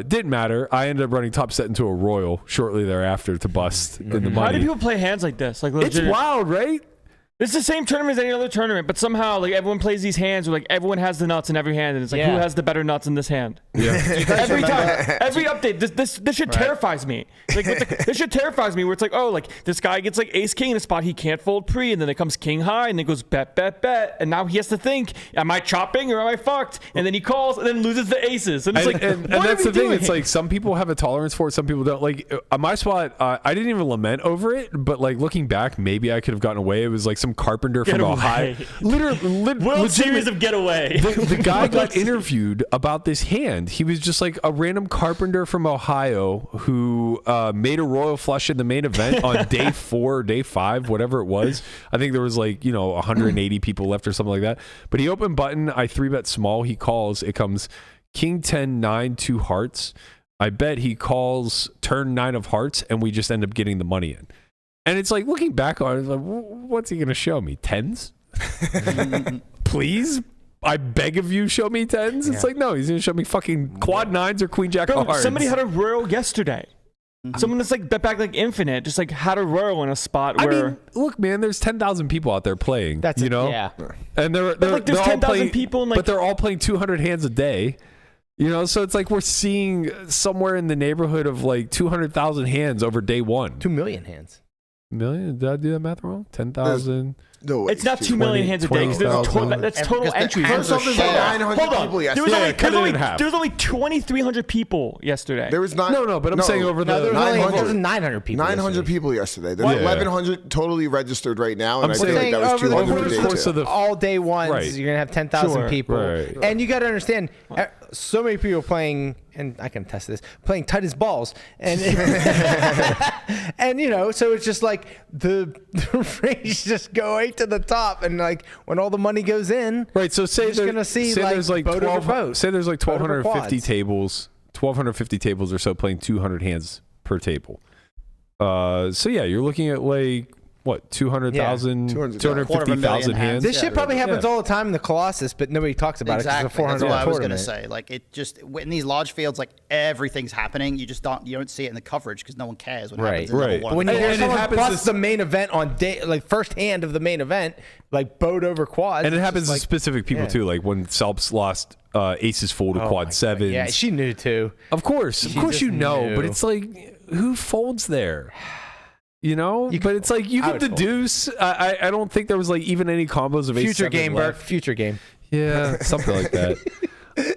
didn't matter. I ended up running top set into a royal shortly thereafter to bust in the money. Why do people play hands like this? Like It's wild, right? It's the same tournament as any other tournament, but somehow like everyone plays these hands where like everyone has the nuts in every hand, and it's like who has the better nuts in this hand? Yeah. Every time, every update, this shit terrifies me. Like this shit terrifies me where it's like, oh, like this guy gets like ace king in a spot he can't fold pre, and then it comes king high, and then it goes bet, and now he has to think, am I chopping or am I fucked? And then he calls and then loses the aces, and it's like, and that's the thing. It's like some people have a tolerance for it, some people don't. Like on my spot, I didn't even lament over it, but like looking back, maybe I could have gotten away. It was like some carpenter from Ohio. World Series of Getaway. The guy got interviewed about this hand. He was just like a random carpenter from Ohio who made a royal flush in the main event on day 4 or day 5, whatever it was. I think there was like, 180 people left or something like that. But he opened button. I 3-bet small. He calls. It comes king 10, 9, 2 hearts. I bet he calls turn 9 of hearts, and we just end up getting the money in. And it's like, looking back on it, it's like, what's he going to show me? 10s? Please? I beg of you, show me 10s? It's like, no, he's going to show me fucking quad 9s or queen jack of hearts. Somebody had a royal yesterday. Someone that's like bet back like infinite, just like had a royal in a spot where. I mean, look, man, there's 10,000 people out there playing. That's Yeah. And they're like, there's all 10,000 playing, people, and like, but they're all playing 200 hands a day. So it's like we're seeing somewhere in the neighborhood of like 200,000 hands over day 1. 2 million hands. Million? Did I do that math wrong? 10,000. No, it's not 2 million hands a day because that's total entries. First off, there's like 900 people yesterday. There was only 2,300 people yesterday. There was not. No, but I'm saying over the there was 900 people. 900 people yesterday. There's 1,100 totally registered right now, and I'm I think saying that was over 200 the day course two. of all day ones, Right. you're gonna have 10,000 people, Right. and you got to understand, so many people playing, and I can test this, playing tight as balls, and and so it's just like the range just go right to the top, and like when all the money goes in, Right. So say you're just gonna see there's like boat over boat. Say there's like Boat over 1,250 quads. tables, 1,250 tables or so playing 200 hands per table. So yeah, you're looking at like what 200,000, 250,000 hands. This shit probably happens all the time in the Colossus, but nobody talks about it because it's a $400 That's what I was gonna tournament. say. Like it just in these large fields, like everything's happening. You don't see it in the coverage because no one cares what happens. In Right. level one. When you hear And it someone happens bust the main event on day, like first hand of the main event, like boat over quads, And it it's happens just to specific people too, like when Selps lost aces full to quad 7s. Yeah, she knew too. Of course She just you know, knew. but it's like who folds there? But it's like you I get would the fold. deuce. I don't think there was like even any combos of ace Future 7 game, left. Burke. Future game. Yeah, something like that.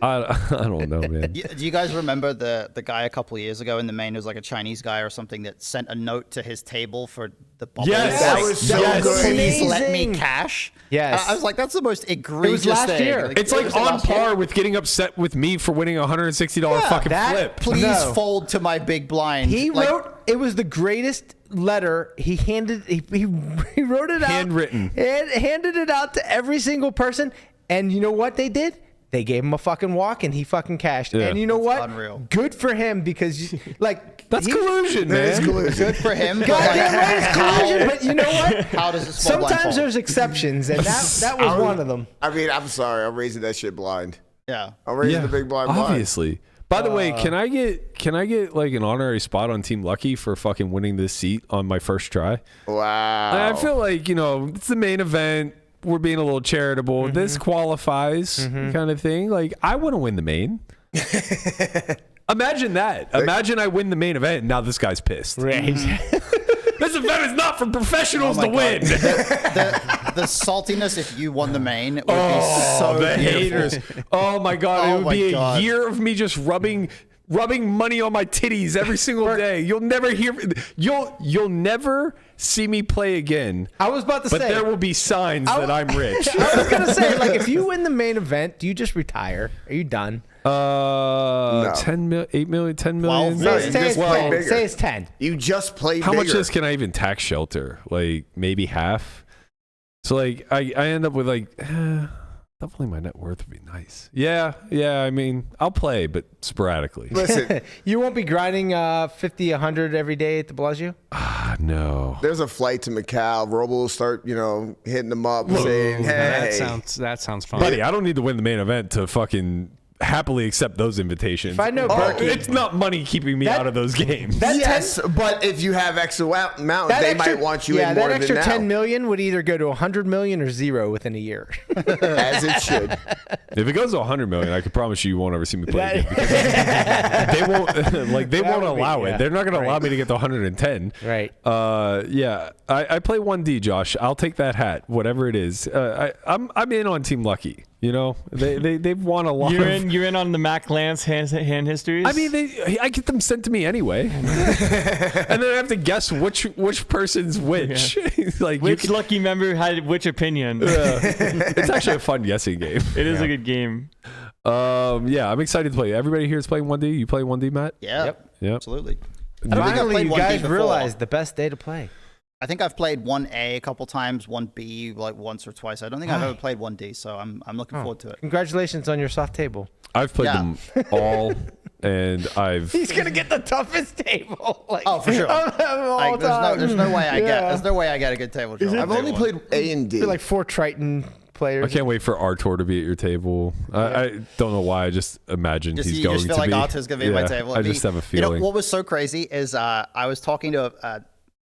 I don't know, man. Do you guys remember the guy a couple of years ago in the main? It was like a Chinese guy or something that sent a note to his table for the bubble. Yes, that was so good. Please let me Amazing. cash. Yes. I was like, that's the most egregious last thing. year. It's it like was on last year. par with getting upset with me for winning a $160 fucking that- flip. Please No. fold to my big blind. He Like, wrote. It was the greatest letter. He handed. He wrote it out. Handwritten. And handed it out to every single person. And you know what they did? They gave him a fucking walk, and he fucking cashed. Yeah. And you know what? unreal. Good for him because, like, That's collusion, That is man. collusion. Good for him. but Goddamn right, it's collusion. But you know what? How does a small blind Sometimes fold? there's exceptions, and that was one of them. I mean, I'm sorry. I'm raising that shit blind. Yeah. I'm raising the big blind. Obviously. By the way, can I get like an honorary spot on Team Lucky for fucking winning this seat on my first try? Wow. I feel like, it's the main event. We're being a little charitable. This qualifies kind of thing. Like, I want to win the main. Imagine that. Imagine I win the main event and now this guy's pissed. Right. This event is not for professionals to my God. win. The saltiness if you won the main would be so the beautiful. haters. Oh my God. Oh it would my be God. a year of me just rubbing money on my titties every single day. You'll never you'll never see me play again. I was about to But say. there will be signs that I'm rich. I was gonna say, like, if you win the main event, do you just retire? Are you done? No. 10 mil, 8 million, 10 million. No, Say, you say just it's played 10. bigger. Say it's 10. You just played How bigger. much of this can I even tax shelter? Like maybe half. So like I end up with like definitely my net worth would be nice. Yeah. I mean, I'll play, but sporadically. Listen, You won't be grinding 50, 100 every day at the Bellagio? No. there's a flight to Macau. Robo will start, hitting them up saying, hey. That sounds fun. Buddy, I don't need to win the main event to fucking happily accept those invitations. If I know Berkey- it's not money keeping me out of those games. That Yes, but if you have extra amount, they might want you in more that than extra now. 10 million would either go to 100 million or zero within a year. As it should. If it goes to 100 million, I can promise you won't ever see me play again. Because they won't That won't would be- allow yeah. it. They're not going to allow Right. me to get to 110. Right. Yeah. I play 1D, Josh. I'll take that hat, whatever it is. I'm in on Team Lucky. They've won a lot. You're in on the Mac Lance hand histories. I mean, I get them sent to me anyway, and then I have to guess which person's which. Like which lucky member had which opinion? it's actually a fun guessing game. It is a good game. Yeah, I'm excited to play. Everybody here is playing 1D. You playing 1D, Matt? Yeah, Yep. absolutely. I don't think I've Finally, played you 1D guys before. realized the best day to play. I think I've played 1A a couple times, 1B like once or twice. I don't think I've ever played 1D, so I'm looking forward to it. Congratulations on your soft table. I've played Yeah. them all, and I've. He's gonna get the toughest table. Oh, for sure. Like, there's no way I get a good table draw. I've only played A and D. like 4 Triton players. I can't wait for Artur to be at your table. I don't know why. I just imagine Just, he's you going just feel to like be. Arthur's going to be at my table. I just have a feeling. What was so crazy is I was talking to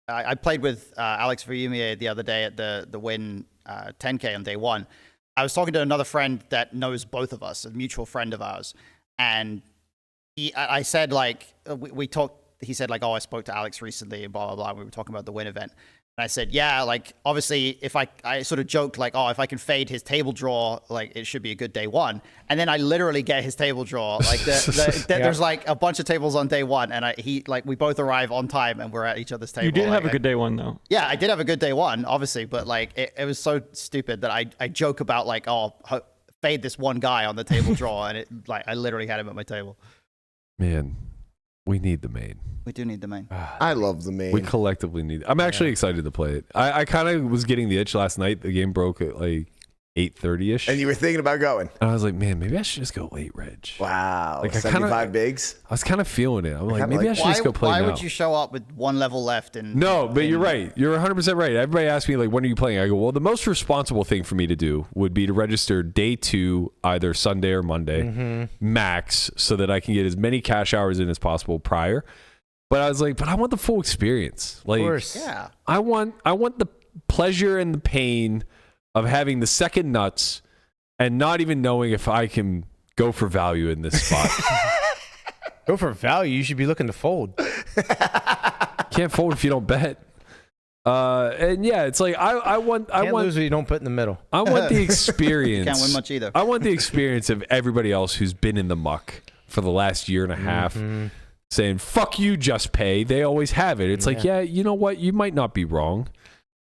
I played with Alex Verumia the other day at the Wynn 10K on day one. I was talking to another friend that knows both of us, a mutual friend of ours, and I said like we talked. He said like, oh, I spoke to Alex recently and blah blah blah. And we were talking about the Wynn event. And I said, yeah, like obviously if I sort of joked like, oh, if I can fade his table draw, like it should be a good day one. And then I literally get his table draw. Like there's like a bunch of tables on day one, and we both arrive on time and we're at each other's table. You did like, have a good day one though. Yeah, I did have a good day one, obviously, but like it was so stupid that I joke about like, oh, fade this one guy on the table draw, and I literally had him at my table. Man, we need the main. We do need the main. I love the main. We collectively need. I'm actually excited to play it. I kind of was getting the itch last night. The game broke at like 8:30ish, And you were thinking about going. and I was like, man, maybe I should just go late, Reg. Wow. Like, I 75 bigs. I was kind of feeling it. I'm like, kinda maybe like, I should just go play Why now. would you show up with one level left? And No, but you're right. You're 100% right. Everybody asks me, like, when are you playing? I go, well, the most responsible thing for me to do would be to register day 2, either Sunday or Monday, max, so that I can get as many cash hours in as possible prior. But I was like, but I want the full experience. Like, Of course. Yeah. I want the pleasure and the pain of having the second nuts and not even knowing if I can go for value in this spot. Go for value. You should be looking to fold. Can't fold if you don't bet. And yeah, it's like I want Can't lose what you don't put in the middle. I want the experience. Can't win much either. I want the experience of everybody else who's been in the muck for the last year and a half, saying "fuck you, just pay." They always have it. It's like, yeah, you know what? You might not be wrong,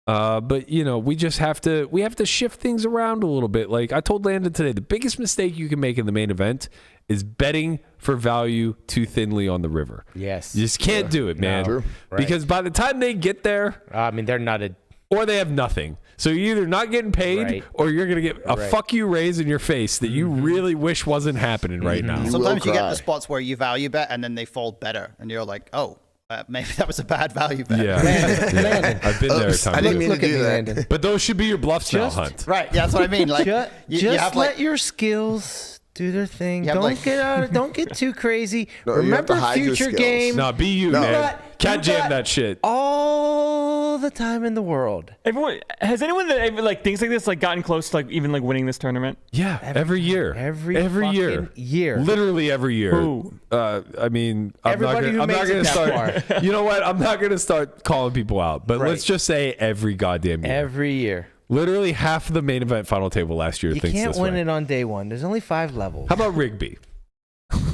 but we just have to shift things around a little bit. Like I told Landon today, the biggest mistake you can make in the main event is betting for value too thinly on the river. Yes. You just can't do it, man. True. Right. Because by the time they get there, I mean, they're not a. or they have nothing. So you're either not getting paid Right. or you're going to get a Right. fuck you raise in your face that you really wish wasn't happening right now. Sometimes you get cry. the spots where you value bet and then they fold better, and you're like, oh, maybe that was a bad value bet. Yeah. Landon. I've been there a Oops, time I didn't too. mean Look to at do me, that. Landon. But those should be your bluffs now, Just- Hunt. Right. Yeah, that's what I mean. Like, you Just have let like, your skills do their thing. You have, Don't like- get out. Don't get too crazy. No, you have to Remember hide your future skills. game. No, be you, No. man. Cat You jam got that shit. all the time in the world. Everyone has anyone that ever, like thinks like this like gotten close to like even like winning this tournament? Yeah, every year. Every year. fucking year. Literally every year. Who? I mean, Everybody who I'm not makes it gonna that start. You know what? I'm not going to start calling people out, but Right. let's just say every goddamn year. Every year. Literally half of the main event final table last year You thinks can't this win way. it on day one. There's only 5 levels. How about Rigby?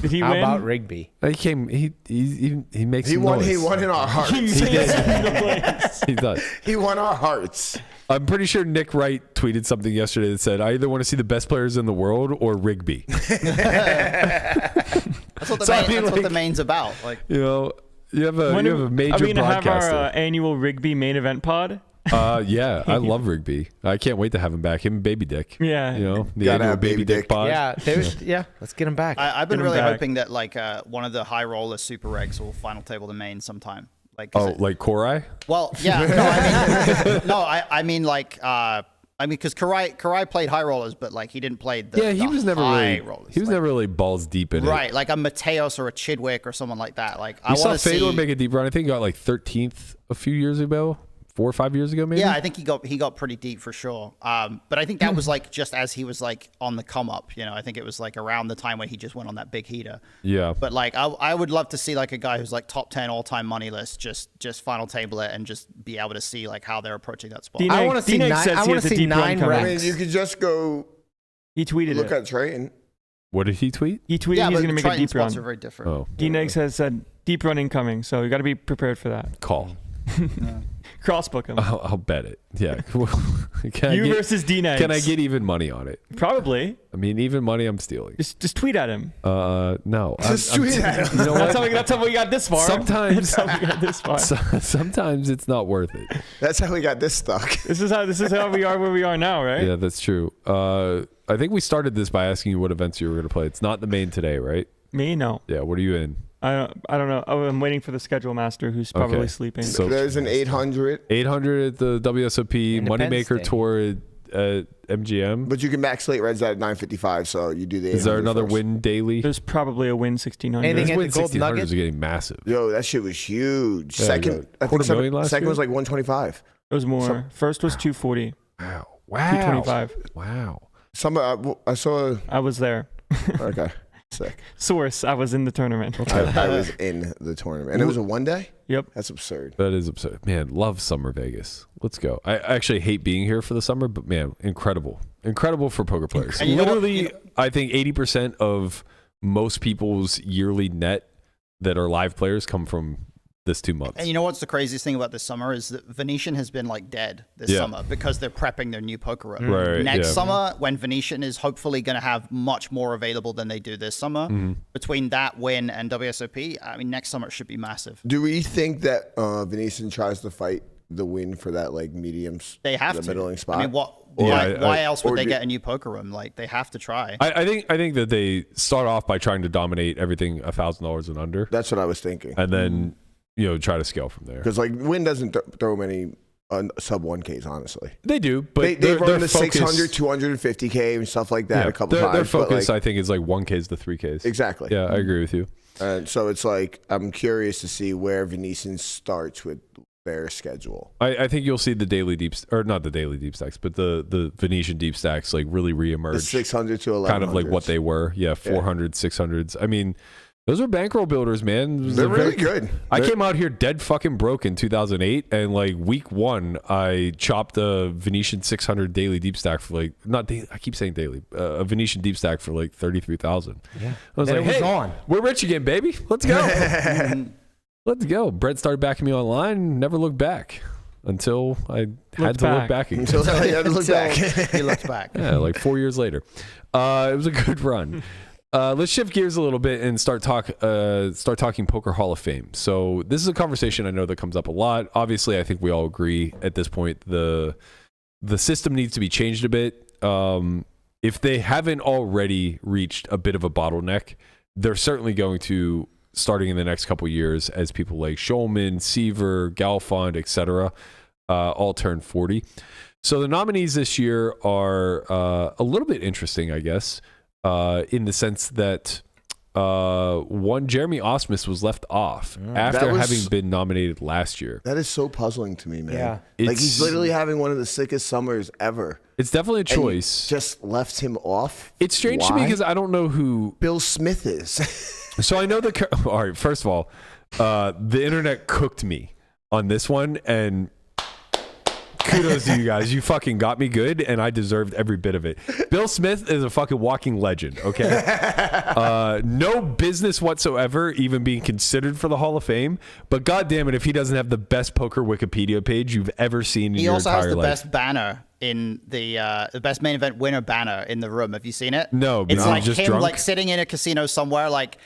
Did he How win? about Rigby? He came. He makes. He some won. noise. He won in our hearts. He does. He won our hearts. I'm pretty sure Nick Wright tweeted something yesterday that said, "I either want to see the best players in the world or Rigby." That's what the main's about. Like, You know, you have a major Are we gonna have broadcaster. our annual Rigby main event pod? Yeah, I love Rigby. I can't wait to have him back. Him and Baby Dick. Yeah. You know, the Gotta annual have Baby Baby Dick Dick. pod. Yeah, let's get him back. I've been Get him really back. hoping that like one of the high roller super regs will final table the main sometime. Like, Oh, like Korai? well, yeah. I mean, because Karai played high rollers, but like he didn't play the Yeah, he the was never high really. rollers. He was like, never really balls deep in it. right, like a Mateos or a Chidwick or someone like that. Like I You saw want to Fedor see. make a deep run. I think he got like 13th a few years ago, 4 or 5 years ago, maybe. Yeah, I think he got pretty deep for sure. But I think that was like just as he was like on the come up. You know, I think it was like around the time when he just went on that big heater. Yeah. But like I would love to see like a guy who's like top 10 all time money list just final table it and just be able to see like how they're approaching that spot. D-Neg- I want to see D-Neg nine. says I he want has to a see deep run 9 coming. I mean, regs. you could just go He tweeted look it. at Trayton. What did he tweet? He tweeted Yeah, he's but going to make a Triton deep run. spots are very different. Oh, D-Neg has said deep run incoming, so you got to be prepared for that. call. Crossbook him. I'll bet it. Yeah. Can You I get, versus D-Neg. Can I get even money on it? Probably. I mean, even money I'm stealing. Just tweet at him. No. Just tweet at him. You know what? That's how we got this far. Sometimes, That's how we got this far. sometimes it's not worth it. That's how we got this stuck. This is how we are where we are now, right? Yeah, that's true. I think we started this by asking you what events you were going to play. It's not the main today, right? Me, no. Yeah. What are you in? I don't know. Oh, I'm waiting for the schedule master, who's probably Okay. sleeping. So There's an 800, 800 at the WSOP Independence Moneymaker Day. Tour at MGM. but you can max slate reds at 955, so you do the 800 Is there another first. Win daily? There's probably a Win 1600. Anything These at Win the Gold 1600s Nugget? are getting massive. Yo, that shit was huge. Yeah, Second, you got I think $250,000 last second year? was like 125. It was more. First was 240. Wow. 225. Wow. I saw. I was there. Okay, sick. Source, I was in the tournament. I was in the tournament, and it was a 1 day. Yep. That's absurd. That is absurd. Man, love summer Vegas. Let's go. I actually hate being here for the summer, but man, incredible. Incredible for poker players. And you know what? Literally, I think 80% of most people's yearly net that are live players come from this 2 months. And you know what's the craziest thing about this summer is that Venetian has been like dead this Yeah. summer because they're prepping their new poker room. Right, Next yeah. summer, when Venetian is hopefully going to have much more available than they do this summer, between that Win and WSOP, I mean, next summer it should be massive. Do we think that Venetian tries to fight the Win for that like mediums? They have the to. middling spot. I mean, Yeah, why else would or they do- get a new poker room? Like, they have to try. I think that they start off by trying to dominate everything $1,000 and under, That's what I was thinking. and then try to scale from there. Because like Win doesn't throw many sub 1Ks, honestly. They do, but They their run the focus- 600, 250K and stuff like that Yeah, a couple their times. but, focus, like, I think, is like 1Ks to 3Ks. exactly. Yeah, I agree with you. And so it's like I'm curious to see where Venetian starts with their schedule. I think you'll see the daily or not the daily deep stacks, but the Venetian deep stacks like really reemerge. The 600 to 1100. Kind of like what they were. Yeah, 400, 600s. I mean, those are bankroll builders, man. It was They're a really good. I came out here dead fucking broke in 2008, and like week 1, I chopped a Venetian 600 daily deep stack for like not daily. I keep saying daily. A Venetian deep stack for like 33,000. Yeah. I was Then like, it was hey, on. we're rich again, baby. Let's go. Let's go. Brett started backing me online. Never looked back until I had to look back again. Until I had to look back. He looked back. Yeah, like 4 years later. It was a good run. Let's shift gears a little bit and start talking Poker Hall of Fame. So this is a conversation I know that comes up a lot. Obviously, I think we all agree at this point the system needs to be changed a bit. If they haven't already reached a bit of a bottleneck, they're certainly going to, starting in the next couple of years, as people like Schulman, Seaver, Galfond, etc., all turn 40. So the nominees this year are a little bit interesting, I guess. In the sense that one, Jeremy Osmus was left off after That was- having been nominated last year. That is so puzzling to me, man. Yeah. Like It's- he's literally having one of the sickest summers ever. It's definitely a And you choice. just left him off. It's strange to me Why? because I don't know who. Bill Smith is. So I know all right, first of all, the internet cooked me on this one, and Kudos to you guys. You fucking got me good, and I deserved every bit of it. Bill Smith is a fucking walking legend, okay? No business whatsoever even being considered for the Hall of Fame, but God damn it if he doesn't have the best poker Wikipedia page you've ever seen in your entire life. He also has the best banner in the best main event winner banner in the room. Have you seen it? No, it's like just him drunk? like sitting in a casino somewhere, like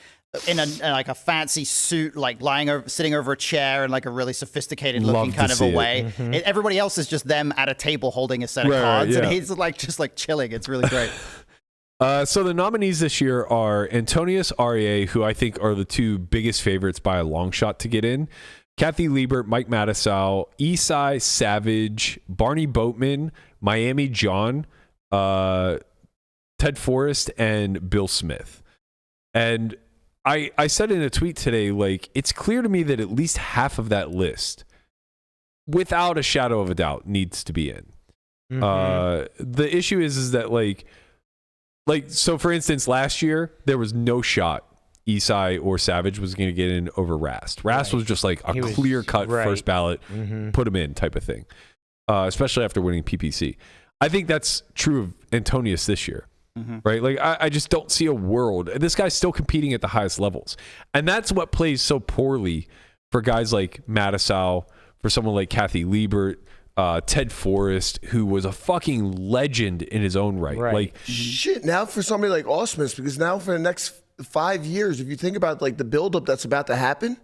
in a fancy suit, like sitting over a chair in like a really sophisticated looking kind of a way. Everybody else is just them at a table holding a set of cards, and he's like just like chilling. It's really great. So the nominees this year are Antonius, Arieh, who I think are the two biggest favorites by a long shot to get in. Kathy Liebert, Mike Mattisau, Esai, Savage, Barney Boatman, Miami John, Ted Forrest, and Bill Smith. And I said in a tweet today, like, it's clear to me that at least half of that list, without a shadow of a doubt, needs to be in. The issue is that like, so for instance, last year, there was no shot Esai or Savage was going to get in over Rast. Rast was just like a clear-cut first ballot, put him in type of thing, especially after winning PPC. I think that's true of Antonius this year. Right? Like, I just don't see a world. This guy's still competing at the highest levels. And that's what plays so poorly for guys like Mattisau, for someone like Kathy Liebert, Ted Forrest, who was a fucking legend in his own right. Like, shit, now for somebody like Osmus, because now for the next 5 years, if you think about like the buildup that's about to happen,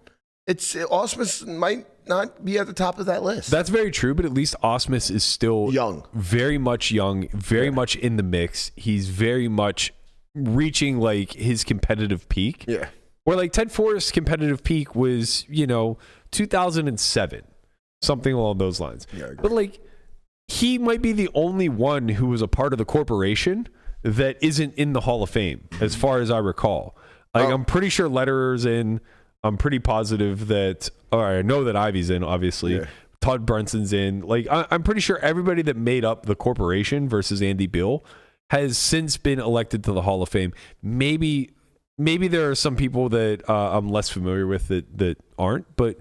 Osmus might not be at the top of that list. That's very true, but at least Osmus is still young, very much in the mix. He's very much reaching like his competitive peak. Yeah. Where like Ted Forrest's competitive peak was, 2007, something along those lines. Yeah, I agree. But like, he might be the only one who was a part of the corporation that isn't in the Hall of Fame, as far as I recall. Like, I'm pretty sure Lederer's in. I'm pretty positive that, or I know that Ivy's in, obviously. Yeah. Todd Brunson's in. Like, I'm pretty sure everybody that made up the corporation versus Andy Bill has since been elected to the Hall of Fame. Maybe there are some people that I'm less familiar with that aren't, but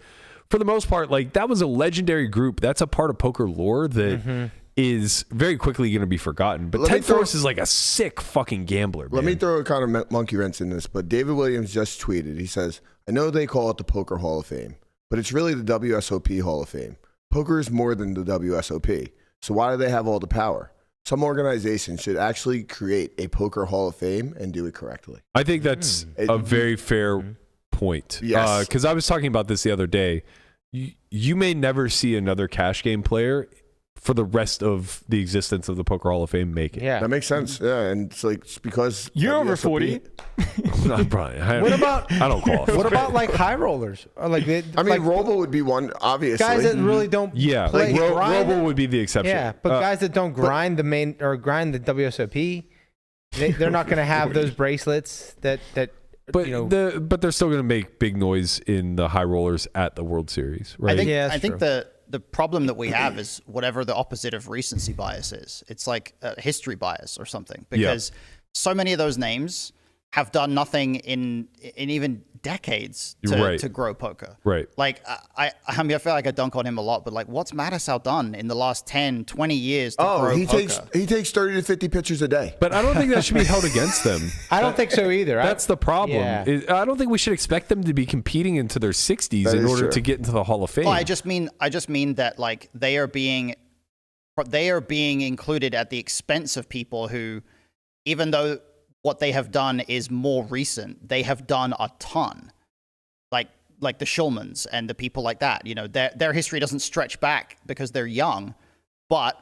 for the most part, like, that was a legendary group. That's a part of poker lore that is very quickly going to be forgotten. But Ted Forrest is like a sick fucking gambler, man. Let me throw a kind of monkey wrench in this, but David Williams just tweeted. He says, I know they call it the Poker Hall of Fame, but it's really the WSOP Hall of Fame. Poker is more than the WSOP. So why do they have all the power? Some organizations should actually create a Poker Hall of Fame and do it correctly. I think that's a very fair point. Yes. Because I was talking about this the other day. You may never see another cash game player for the rest of the existence of the Poker Hall of Fame make it. Yeah, that makes sense. Yeah, and it's like it's because you're over 40. Not Brian. What about? I don't qualify. What about like high rollers? Or like Robo would be one, obviously. Guys that really don't. Yeah, play, like Robo would be the exception. Yeah, but guys that don't grind the main or grind the WSOP, they're not going to have those bracelets that. But but they're still going to make big noise in the high rollers at the World Series, right? I think the problem that we have is whatever the opposite of recency bias is. It's like a history bias or something, because so many of those names have done nothing in even decades to grow poker. Right. Like, I mean, I feel like I dunk on him a lot, but like, what's Mattisau done in the last 10, 20 years to grow poker? He takes 30 to 50 pictures a day. But I don't think that should be held against them. I don't think so either. That's the problem. Yeah. I don't think we should expect them to be competing into their 60s in order to get into the Hall of Fame. Well, I just mean that like they are being included at the expense of people who, even though what they have done is more recent, they have done a ton. Like the Shulmans and the people like that, their history doesn't stretch back because they're young, but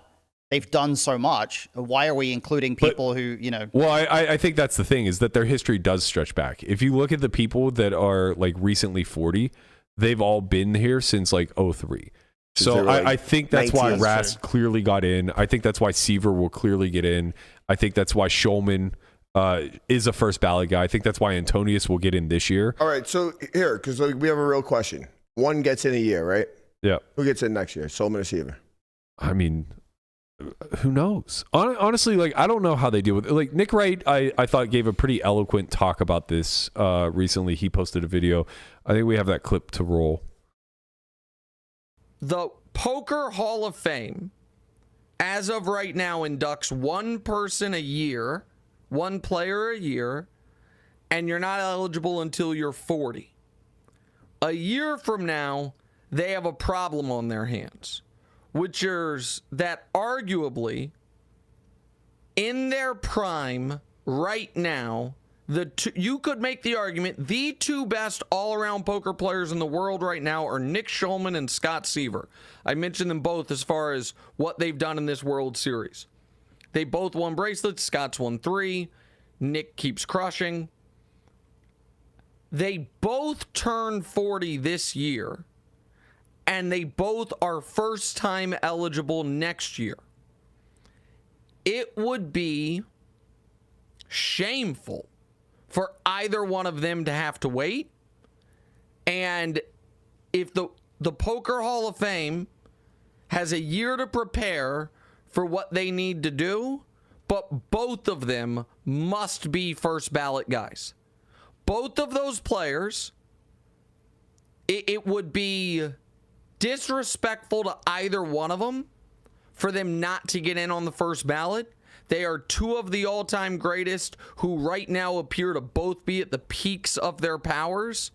they've done so much. Why are we including people who, Well, I think that's the thing, is that their history does stretch back. If you look at the people that are like recently 40, they've all been here since like 03. So I think that's why Rast clearly got in. I think that's why Seaver will clearly get in. I think that's why Shulman is a first ballot guy. I think that's why Antonius will get in this year. All right, so here, because we have a real question. One gets in a year, right? Yeah. Who gets in next year? Solomon or Seaver? I mean, who knows? Honestly, like, I don't know how they deal with it. Like, Nick Wright, I thought gave a pretty eloquent talk about this recently. He posted a video. I think we have that clip to roll. The Poker Hall of Fame as of right now, inducts one person a year, one player a year, and you're not eligible until you're 40. A year from now, they have a problem on their hands, which is that arguably, in their prime right now, you could make the argument the two best all-around poker players in the world right now are Nick Schulman and Scott Seaver. I mentioned them both as far as what they've done in this World Series. They both won bracelets. Scott's won 3. Nick keeps crushing. They both turn 40 this year, and they both are first-time eligible next year. It would be shameful for either one of them to have to wait. And if the Poker Hall of Fame has a year to prepare for what they need to do, but both of them must be first ballot guys. Both of those players, it would be disrespectful to either one of them for them not to get in on the first ballot. They are two of the all-time greatest who right now appear to both be at the peaks of their powers.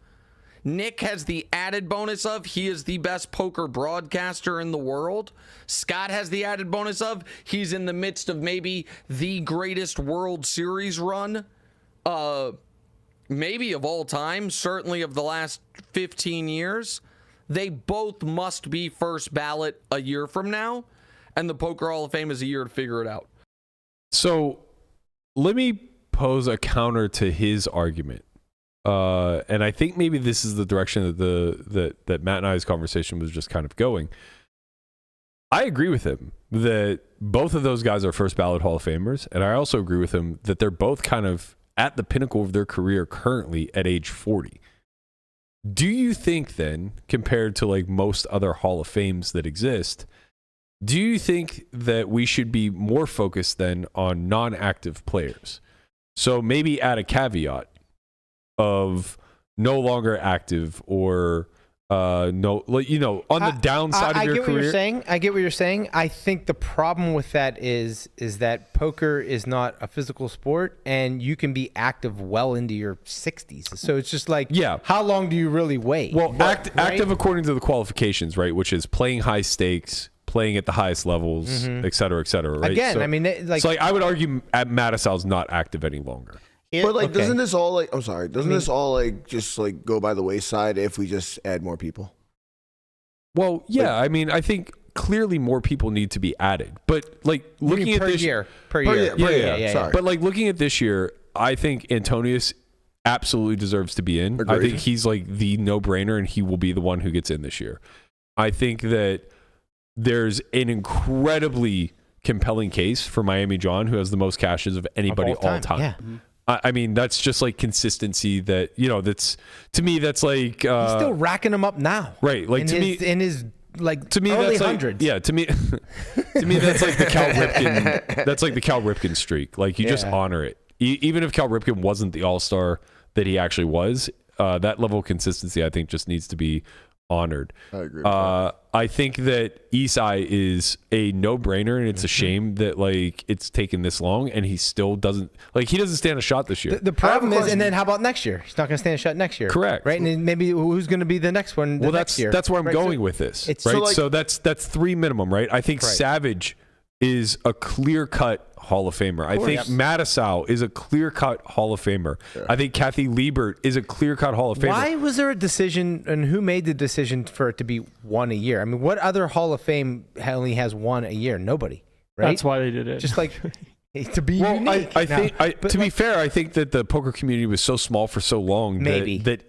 Nick has the added bonus of he is the best poker broadcaster in the world. Scott has the added bonus of he's in the midst of maybe the greatest World Series run, maybe of all time, certainly of the last 15 years. They both must be first ballot a year from now, and the Poker Hall of Fame is a year to figure it out. So let me pose a counter to his argument. And I think maybe this is the direction that Matt and I's conversation was just kind of going. I agree with him that both of those guys are first ballot Hall of Famers. And I also agree with him that they're both kind of at the pinnacle of their career currently at age 40. Do you think then, compared to like most other Hall of Fames that exist, do you think that we should be more focused then on non-active players? So maybe add a caveat of no longer active or no, like, you know, on the downside of your career. I get what you're saying. I think the problem with that is that poker is not a physical sport, and you can be active well into your 60s. So it's just like, yeah, how long do you really wait? Well, active according to the qualifications, right? Which is playing high stakes, playing at the highest levels, et cetera, right? Again, so, I mean, like I would argue at Matisal's not active any longer. But like, doesn't this all like? I'm sorry. Doesn't this all like just like go by the wayside if we just add more people? Well, yeah. I mean, I think clearly more people need to be added. But like looking at this year, yeah. Sorry. But like looking at this year, I think Antonius absolutely deserves to be in. Agreed. I think he's like the no-brainer, and he will be the one who gets in this year. I think that there's an incredibly compelling case for Miami John, who has the most cashes of anybody all time. Yeah. I mean, that's just like consistency that, you know, that's, to me, that's like... he's still racking them up now. Right. Like in his like to me, early that's hundreds. Like, yeah, to me, that's like the Cal Ripken, that's like the Cal Ripken streak. Like you just honor it. Even if Cal Ripken wasn't the all-star that he actually was, that level of consistency, I think, just needs to be honored. I agree with that. I think that Isai is a no-brainer, and it's a shame that like it's taken this long, and he still doesn't stand a shot this year. The problem is, and then how about next year? He's not going to stand a shot next year. Correct. Right, and then maybe who's going to be the next one? Next year? That's where I'm right? going with this. It's right. So that's 3 minimum, right? I think Savage is a clear-cut Hall of Famer. I think Matisal is a clear-cut Hall of Famer. Sure. I think Kathy Liebert is a clear-cut Hall of Famer. Why was there a decision, and who made the decision for it to be one a year? I mean, what other Hall of Fame only has one a year? Nobody, right? That's why they did it. Just like to be unique. I think, to be fair, I think that the poker community was so small for so long that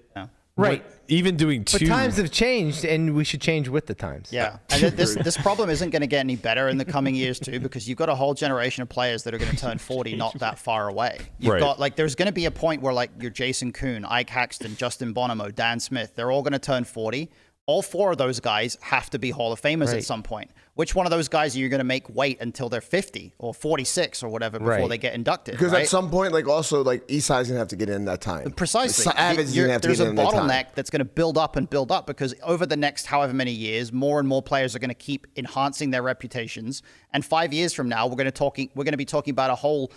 right. Even doing two. But times have changed, and we should change with the times. Yeah, and this problem isn't going to get any better in the coming years too, because you've got a whole generation of players that are going to turn 40 not that far away. You've got like there's going to be a point where like your Jason Kuhn, Ike Haxton, Justin Bonomo, Dan Smith, they're all going to turn 40. all 4 of those guys have to be Hall of Famers at some point. Which one of those guys are you going to make wait until they're 50 or 46 or whatever before they get inducted? Because at some point, like also like Esai's gonna have to get in that time. Precisely. Like, there's a bottleneck that's going to build up and build up because over the next however many years, more and more players are going to keep enhancing their reputations. And 5 years from now, we're going to be talking about a whole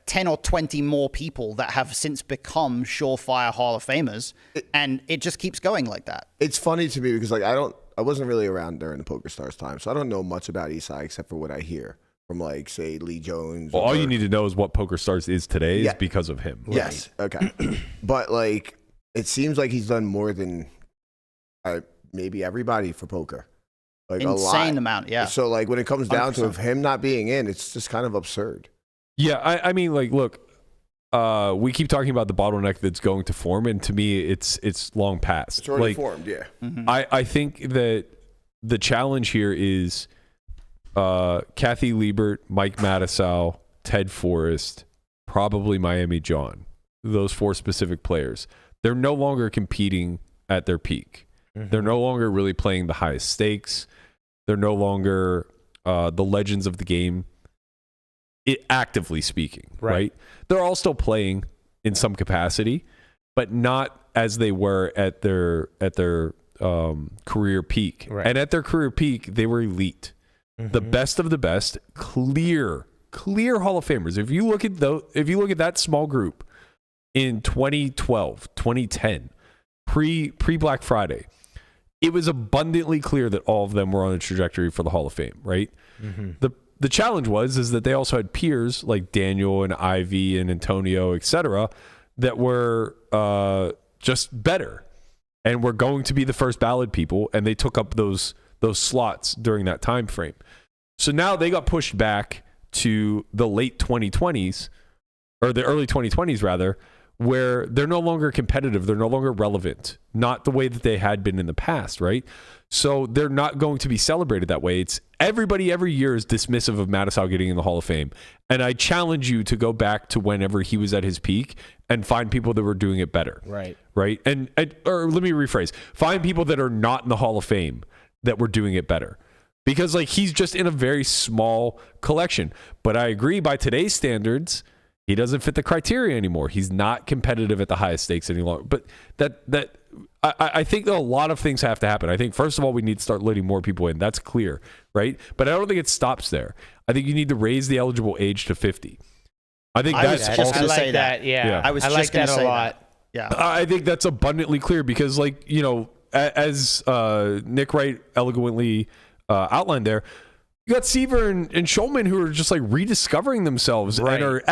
10 or 20 more people that have since become surefire Hall of Famers, and it just keeps going like that. It's funny to me because like I wasn't really around during the Poker Stars time, so I don't know much about Esai except for what I hear from like say Lee Jones. Well, all you need to know is what Poker Stars is today is because of him. Yes. Okay. But like it seems like he's done more than maybe everybody for poker. Like insane amount, yeah. So like when it comes down 100%. to him not being in, it's just kind of absurd. Yeah, I mean, like, look, we keep talking about the bottleneck that's going to form, and to me, it's long past. It's already like, formed, yeah. Mm-hmm. I think that the challenge here is Kathy Liebert, Mike Mattisau, Ted Forrest, probably Miami John. Those 4 specific players. They're no longer competing at their peak. Mm-hmm. They're no longer really playing the highest stakes. They're no longer the legends of the game. Actively speaking, right? They're all still playing in some capacity, but not as they were at their career peak. Right. And at their career peak, they were elite, the best of the best, clear Hall of Famers. If you look at that small group in 2012, 2010, pre Black Friday, it was abundantly clear that all of them were on a trajectory for the Hall of Fame, right? The challenge is that they also had peers like Daniel and Ivy and Antonio, etc., that were just better and were going to be the first ballot people, and they took up those slots during that time frame. So now they got pushed back to the late 2020s, or the early 2020s rather, where they're no longer competitive, they're no longer relevant, not the way that they had been in the past, right? So they're not going to be celebrated that way. It's everybody every year is dismissive of Mattisau getting in the Hall of Fame. And I challenge you to go back to whenever he was at his peak and find people that were doing it better. Right. Right. And or let me rephrase, find people that are not in the Hall of Fame that were doing it better. Because like he's just in a very small collection. But I agree, by today's standards, he doesn't fit the criteria anymore. He's not competitive at the highest stakes any longer. But I think that a lot of things have to happen. I think, first of all, we need to start letting more people in. That's clear, right? But I don't think it stops there. I think you need to raise the eligible age to 50. I think that's just also, going to say that. Yeah. I was like just going that to say a lot. that. Yeah. I think that's abundantly clear because, like, you know, as Nick Wright eloquently outlined there, you got Seaver and Schulman who are just like rediscovering themselves and are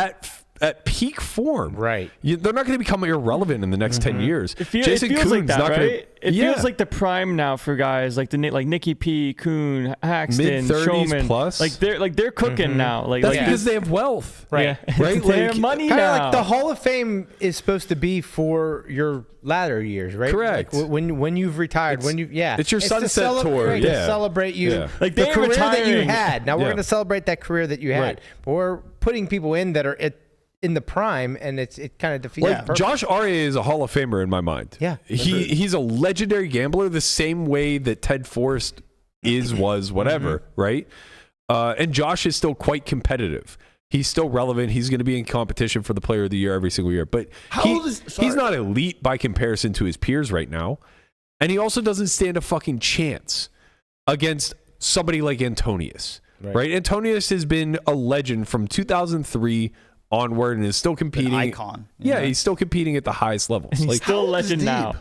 at peak form. Right. They're not going to become irrelevant in the next 10 years. Jason feels like that, right? It Yeah. feels like the prime now for guys like Nicky P, Kuhn, Haxton, Mid-30s Showman. plus. They're cooking now. That's because they have wealth. Right. Yeah. Right? they have Like, money Kind of now. like the Hall of Fame is supposed to be for your latter years, right? Correct. Like when you've retired, it's your to sunset tour, right, yeah. to celebrate you, Yeah. Like, the they're career that you retiring. had. Now we're Yeah. going to celebrate that career that you had. Right. But we're putting people in that are in the prime, and it kind of defeats the purpose. Josh Arieh is a Hall of Famer in my mind. Yeah. He's a legendary gambler the same way that Ted Forrest was, whatever, right? And Josh is still quite competitive. He's still relevant. He's going to be in competition for the Player of the Year every single year. But he's not elite by comparison to his peers right now. And he also doesn't stand a fucking chance against somebody like Antonius, right? Antonius has been a legend from 2003 onward and is still competing. An icon. Yeah, he's still competing at the highest levels. He's Like, still a legend Deeb? now.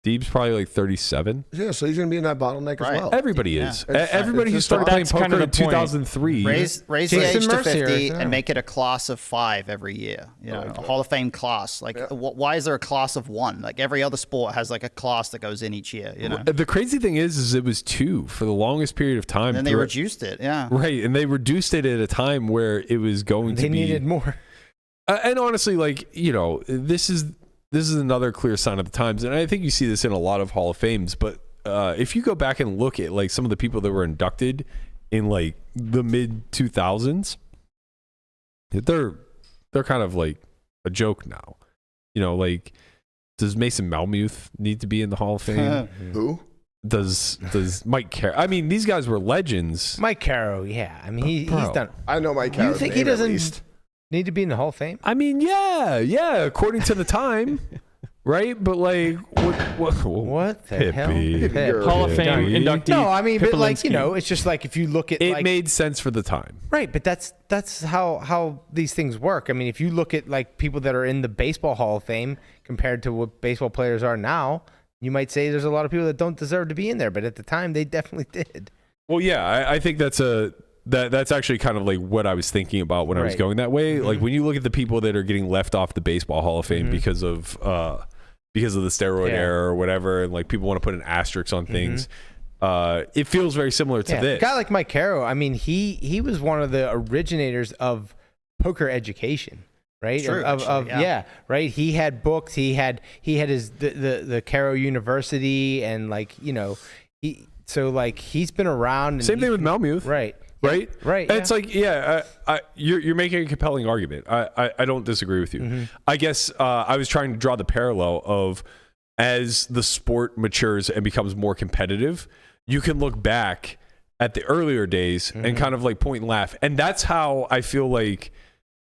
Deeb's probably like 37. Yeah, so he's going to be in that bottleneck as well. Everybody is. It's- Everybody it's who just started playing that's kind poker of in the point. 2003. Raise the Jason age to Mercier, 50 yeah. and make it a class of 5 every year. You know, a Hall of Fame class. Like, why is there a class of 1? Like, every other sport has like a class that goes in each year. You know, The crazy thing is it was 2 for the longest period of time. and then they through- reduced it. Yeah. Right, and they reduced it at a time where it was going They to be. needed more. And honestly, like, you know, this is another clear sign of the times, and I think you see this in a lot of Hall of Fames. But if you go back and look at like some of the people that were inducted in like the mid 2000s, they're kind of like a joke now. You know, like, does Mason Malmuth need to be in the Hall of Fame? Who? does Mike Caro? I mean, these guys were legends. Mike Caro, yeah. I mean, he's done. I know Mike Caro. You think he doesn't need to be in the Hall of Fame? I mean, yeah, according to the time, right? But like, what the hell? Hippie. Hall of Fame inductee. No, I mean, but like, Pipolinski. it's just like if you look at It made sense for the time. right, but that's how these things work. I mean, if you look at like people that are in the Baseball Hall of Fame compared to what baseball players are now, you might say there's a lot of people that don't deserve to be in there, but at the time they definitely did. Well, yeah, I think that's actually kind of like what I was thinking about when I was going that way. Like when you look at the people that are getting left off the Baseball Hall of Fame because of the steroid era or whatever, and like people want to put an asterisk on things. It feels very similar to this. A guy like Mike Caro, I mean, he was one of the originators of poker education, right? True, right. He had books. He had his the Caro University, and like he's been around. And Same thing with Malmuth, right? Right. And it's like, you're making a compelling argument. I don't disagree with you. I guess I was trying to draw the parallel of as the sport matures and becomes more competitive, you can look back at the earlier days and kind of like point and laugh. And that's how I feel like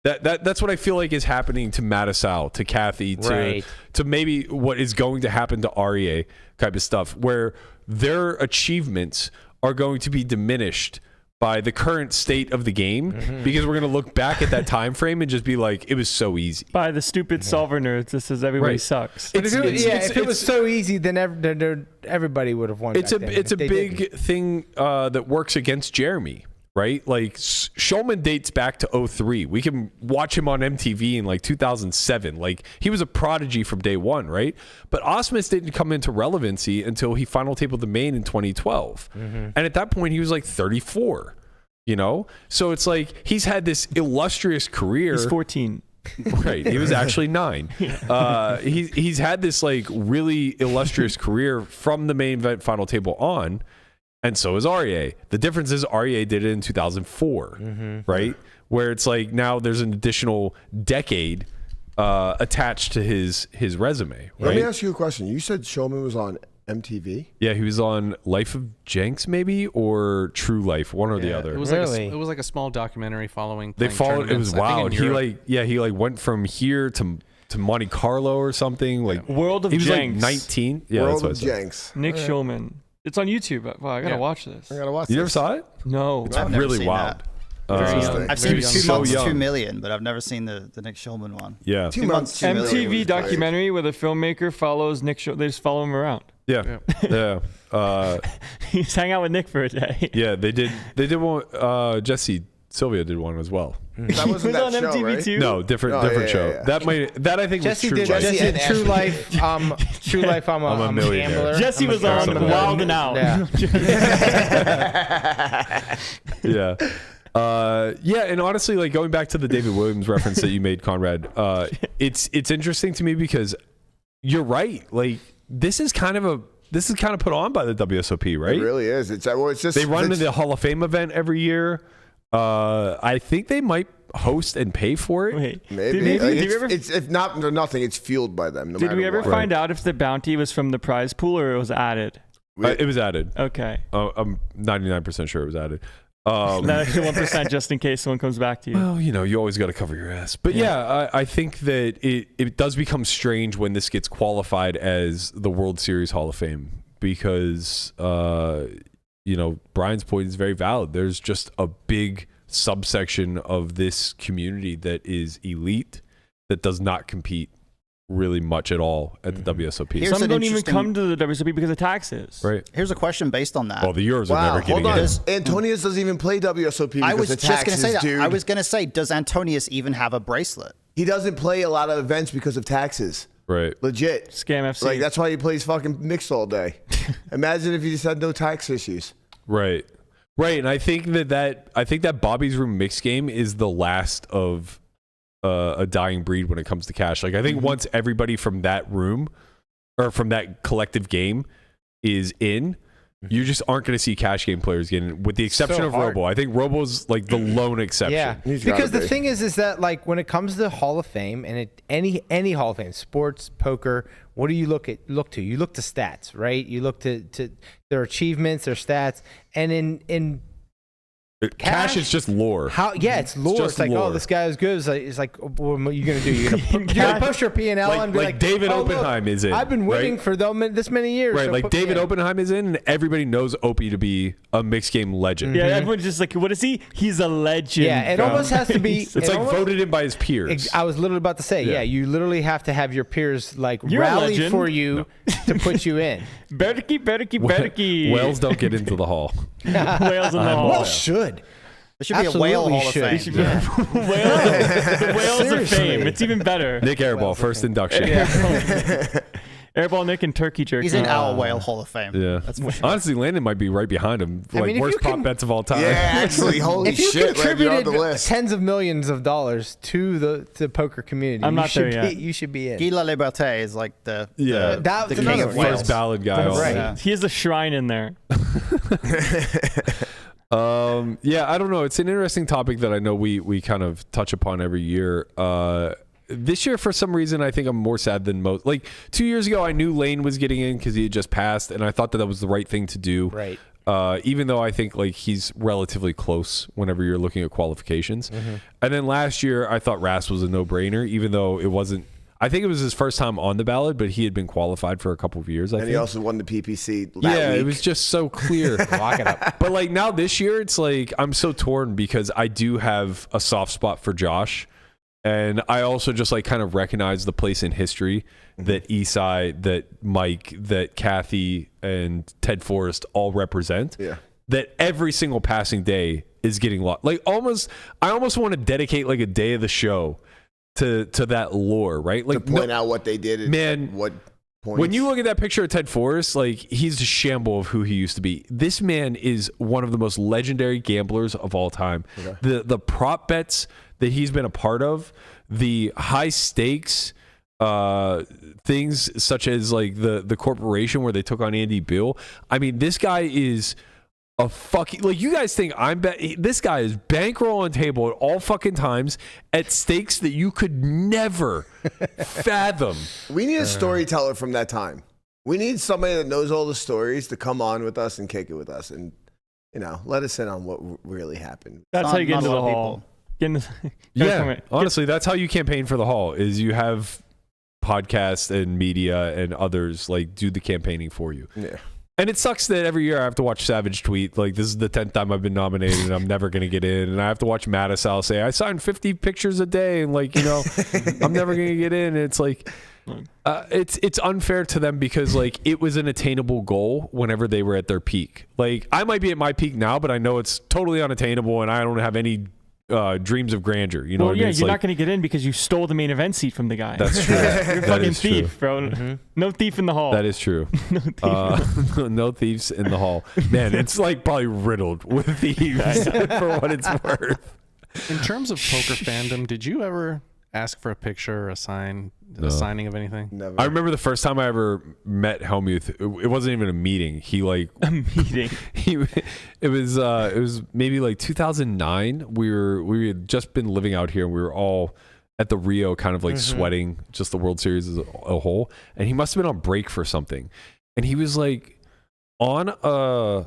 that's what I feel like is happening to Mattisau, to Kathy, to maybe what is going to happen to Arieh type of stuff, where their achievements are going to be diminished by the current state of the game, because we're going to look back at that time frame and just be like, it was so easy. By the stupid solver nerds that says everybody sucks. If it was so easy, then everybody would have won. It's a big thing that works against Jeremy, right? Like Shulman dates back to 2003. We can watch him on MTV in like 2007. Like he was a prodigy from day one, right? But Osmus didn't come into relevancy until he final tabled the main in 2012. And at that point he was like 34, So it's like he's had this illustrious career. He's 14. Right. He was actually 9. He's had this like really illustrious career from the main event final table on. And so is Arieh. The difference is Arieh did it in 2004, right? Where it's like now there's an additional decade attached to his resume. Right? Let me ask you a question. You said Shulman was on MTV? Yeah, he was on Life of Jenks maybe, or True Life, one or the other. It was like a small documentary following. They followed. It was wild. He went from here to Monte Carlo or something. Like World of Jenks. He was Jenks. like 19. Yeah, World that's of what I said. Jenks. Nick Shulman. It's on YouTube. Wow, I gotta watch this. I gotta watch You this. never saw it? No. It's I've never really seen wild. that. I've seen Very 2 young. months, So young. 2 million, but I've never seen the Nick Shulman one. Yeah. 2 months. 2 million was MTV great. documentary where the filmmaker follows Nick. They just follow him around. Yeah. He's hang out with Nick for a day. Yeah, they did one. Jesse Sylvia did one as well. That wasn't He that was on show, MTV right? too. No, different show. Yeah. That I think Jesse was did. True Life. Jesse did True Life. True Life. I'm a millionaire. gambler. Jesse was on something like Wild and Out. Yeah. Yeah, and honestly, like going back to the David Williams reference that you made, Conrad, it's interesting to me because you're right. Like this is kind of put on by the WSOP, right? It really is. It's just they run the Hall of Fame event every year. I think they might host and pay for it. Wait, Maybe. It's if not for nothing, it's fueled by them. No did we ever what. find out if the bounty was from the prize pool or it was added? It was added. Okay. I'm 99% sure it was added. That extra 1% just in case someone comes back to you. Well, you always got to cover your ass. But yeah, I think that it does become strange when this gets qualified as the World Series Hall of Fame because, Brian's point is very valid. There's just a big subsection of this community that is elite that does not compete really much at all at the WSOP. Here's Some don't even come to the WSOP because of taxes. Right. Here's a question based on that. Well, the Euros are never getting hold on. in. Antonius doesn't even play WSOP because I was of just going to taxes, say that. dude. I was going to say, does Antonius even have a bracelet? He doesn't play a lot of events because of taxes. Right. Legit. Scam FC. Like that's why he plays fucking mixed all day. Imagine if he just had no tax issues. Right. Right. And I think that Bobby's Room mix game is the last of a dying breed when it comes to cash. Like I think once everybody from that room or from that collective game is in, You just aren't going to see cash game players getting, with the exception of hard. Robo. I think Robo's like the lone exception. Yeah, because the thing is that like when it comes to Hall of Fame and any Hall of Fame, sports, poker, what do you look to? You look to stats, right? You look to their achievements, their stats, and in Cash is just lore. It's lore. It's like, lore. oh, this guy is good. It's like what are you gonna do? You're gonna post your P&L and be like David oh, Oppenheim look, is in. I've been waiting right? for this many years. Right, so like put me David in. Oppenheim is in, and everybody knows Opie to be a mixed game legend. Yeah, everyone's just like, what is he? He's a legend. Yeah, it bro. almost has to be. It's like almost, voted in by his peers. I was literally about to say, yeah, you literally have to have your peers like You're a rally legend. for you to put you in. Berkey. Whales don't get into the hall. Whales in the hall. Well, should. There should be a whale hall of fame. Whales, the whales of Seriously. fame. It's even better. Nick Airball, first induction. Airball Nick and Turkey Jerky. He's in our whale hall of fame. Yeah. That's for sure. Honestly, Landon might be right behind him. I Like mean, if worst you can- prop bets of all time. Yeah, actually, holy If you shit, Len, you're on the contributed list. tens of millions of dollars to the poker community, I'm you not there should yet. You should be in. Guy La Liberté is like the That's the king another of one. whales. First ballad guy. That's also. right. Yeah. He has a shrine in there. Yeah, I don't know. It's an interesting topic that I know we kind of touch upon every year. This year, for some reason, I think I'm more sad than most. Like 2 years ago, I knew Lane was getting in because he had just passed, and I thought that was the right thing to do. Right. Even though I think like he's relatively close whenever you're looking at qualifications. And then last year, I thought Ras was a no-brainer, even though it wasn't. I think it was his first time on the ballot, but he had been qualified for a couple of years. I And think he also won the PPC that yeah, week. it was just so clear. Lock it up. But like now this year, it's like I'm so torn because I do have a soft spot for Josh. And I also just like kind of recognize the place in history that Esai, that Mike, that Kathy, and Ted Forrest all represent. Yeah. That every single passing day is getting lost. Like I almost want to dedicate like a day of the show to that lore, right? Like to point out what they did and man, what points. when you look at that picture of Ted Forrest, like he's a shamble of who he used to be. This man is one of the most legendary gamblers of all time. Okay. The prop bets that he's been a part of, the high stakes things such as like the corporation where they took on Andy Bill. I mean, this guy is a fucking, like, you guys think this guy is bankroll on table at all fucking times at stakes that you could never fathom. We need a storyteller from that time. We need somebody that knows all the stories to come on with us and kick it with us and, you know, let us in on what really happened. That's how you get Not into a the lot of hall. Get into, Yeah, honestly, that's how you campaign for the hall, is you have podcasts and media and others like do the campaigning for you. Yeah. And it sucks that every year I have to watch Savage tweet, like, this is the 10th time I've been nominated and I'm never going to get in. And I have to watch Mattisal say, I signed 50 pictures a day and, like, you know, I'm never going to get in. And it's like, it's unfair to them because, like, it was an attainable goal whenever they were at their peak. Like, I might be at my peak now, but I know it's totally unattainable and I don't have any dreams of grandeur. You know well, what I yeah, mean? It's you're like, not going to get in because you stole the main event seat from the guy. That's true. You're a That fucking is true. thief, bro. No thief in the hall. That is true. No thieves in the hall. Man, it's like probably riddled with thieves for what it's worth. In terms of poker fandom, did you ever ask for a picture or a signing of anything? Never. I remember the first time I ever met Helmuth. It wasn't even a meeting. He like a meeting. It was maybe like 2009. We had just been living out here and we were all at the Rio kind of like sweating just the World Series as a whole. And he must have been on break for something. And he was like on a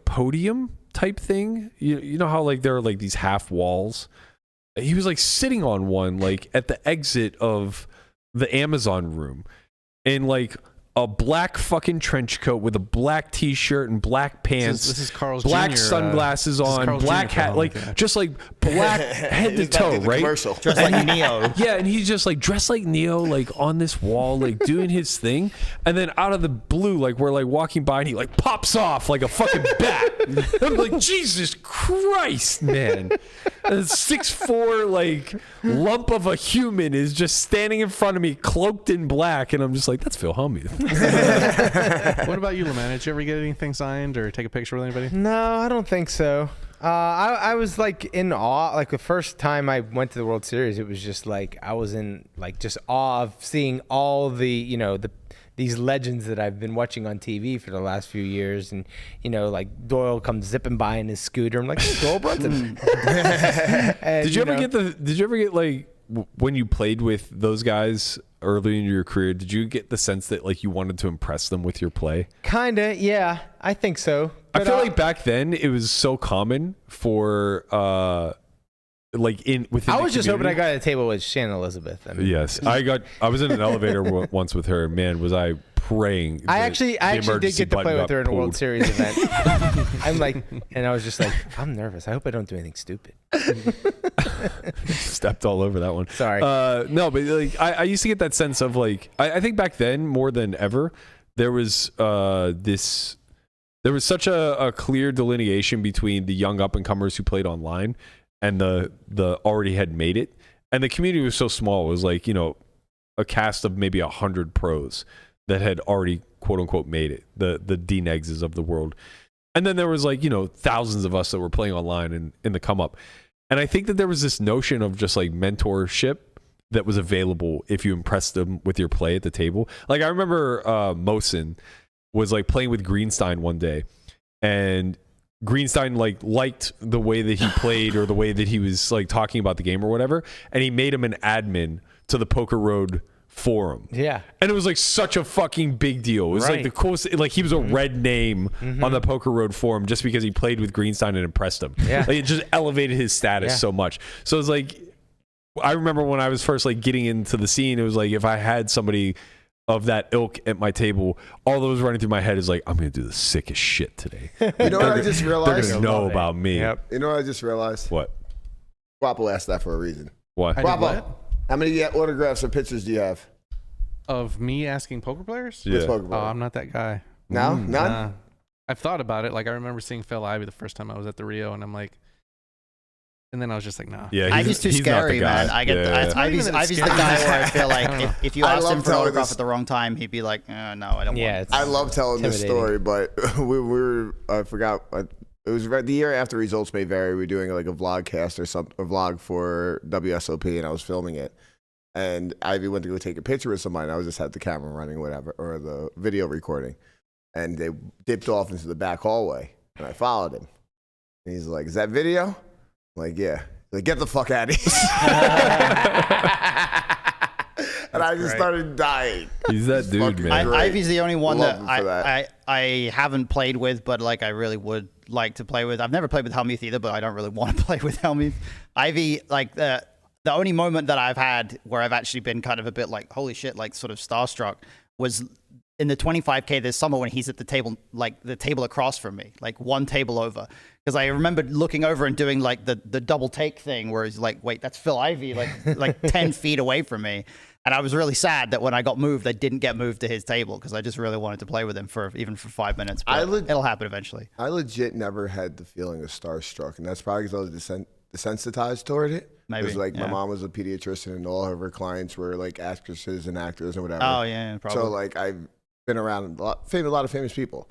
podium type thing. You know how like there are like these half walls? He was like sitting on one like at the exit of the Amazon room in like a black fucking trench coat with a black t-shirt and black pants. This is Carl's black Jr., sunglasses this is on, Carl's black Jr. hat, film, like yeah. just like black head to Is that toe, the right? commercial? Just like Neo. Yeah, and he's just like dressed like Neo, like on this wall, like doing his thing. And then out of the blue, like we're like walking by and he like pops off like a fucking bat. I'm like, Jesus Christ, man. A 6'4" like lump of a human is just standing in front of me, cloaked in black, and I'm just like, that's Phil Helmuth. What about you, Laman? Did you ever get anything signed or take a picture with anybody? No, I don't think so. I was like in awe. Like the first time I went to the World Series, it was just like I was in like just awe of seeing all the, you know, the these legends that I've been watching on TV for the last few years, and like Doyle comes zipping by in his scooter. I'm like, hey, Doyle Brunson. And, Did you ever get like when you played with those guys early in your career? Did you get the sense that like you wanted to impress them with your play? Kinda, yeah. I think so. I feel like back then it was so common for like within. I was just hoping I got at a table with Shannon Elizabeth. Yes, I was in an elevator once with her. Man, was I praying! I actually did get to play with her in a World Series event. I'm like, and I was just like, I'm nervous. I hope I don't do anything stupid. Stepped all over that one. Sorry. No, but like I used to get that sense of like I think back then more than ever there was there was such a clear delineation between the young up and comers who played online and the already had made it, and the community was so small. It was like a cast of maybe 100 pros that had already quote unquote made it, the D-Negses of the world, and then there was like thousands of us that were playing online in the come up. And I think that there was this notion of just like mentorship that was available if you impressed them with your play at the table. Like I remember Mosin was like playing with Greenstein one day, and Greenstein liked the way that he played or the way that he was like talking about the game or whatever, and he made him an admin to the Poker Road forum. Yeah. And it was like such a fucking big deal. It was like the coolest, like he was a red name on the Poker Road forum just because he played with Greenstein and impressed him. Yeah. Like it just elevated his status so much. So it's like, I remember when I was first like getting into the scene, it was like if I had somebody of that ilk at my table, all that was running through my head is like, I'm going to do the sickest shit today. You know what I just realized? They're going to know about me. Yep. You know what I just realized? What? Guapo asked that for a reason. What? Guapo, how many autographs or pictures do you have? Of me asking poker players? Yeah. Poker player? Oh, I'm not that guy. No? None? Nah. I've thought about it. Like I remember seeing Phil Ivey the first time I was at the Rio, and I'm like, and then I was just like, nah. Yeah, Ivy's too scary, man. I get Ivy's the guy where I feel like if you asked him for an autograph at the wrong time, he'd be like, no, I don't want it. I love telling this story, but we were, I forgot, it was the year after Results May Vary. We were doing like a vlogcast or something, a vlog for WSOP, and I was filming it. And Ivy went to go take a picture with somebody, and I just had the camera running, whatever, or the video recording. And they dipped off into the back hallway, and I followed him. And he's like, is that video? I'm like, yeah. He's like, get the fuck out of here. And I just started dying. He's that dude, man. Ivy's the only one that I haven't played with, but like I really would like to play with. I've never played with Helmuth either, but I don't really want to play with Helmuth. Ivy, like the only moment that I've had where I've actually been kind of a bit like, holy shit, like sort of starstruck was in the 25K this summer when he's at the table, like the table across from me, like one table over. Because I remember looking over and doing like the double take thing where he's like, wait, that's Phil Ivey, like 10 feet away from me. And I was really sad that when I got moved, I didn't get moved to his table because I just really wanted to play with him even for 5 minutes. But it'll happen eventually. I legit never had the feeling of starstruck, and that's probably because I was desensitized toward it. Maybe. Because like my mom was a pediatrician, and all of her clients were like actresses and actors and whatever. Oh yeah, probably. So like I've been around a lot of famous people.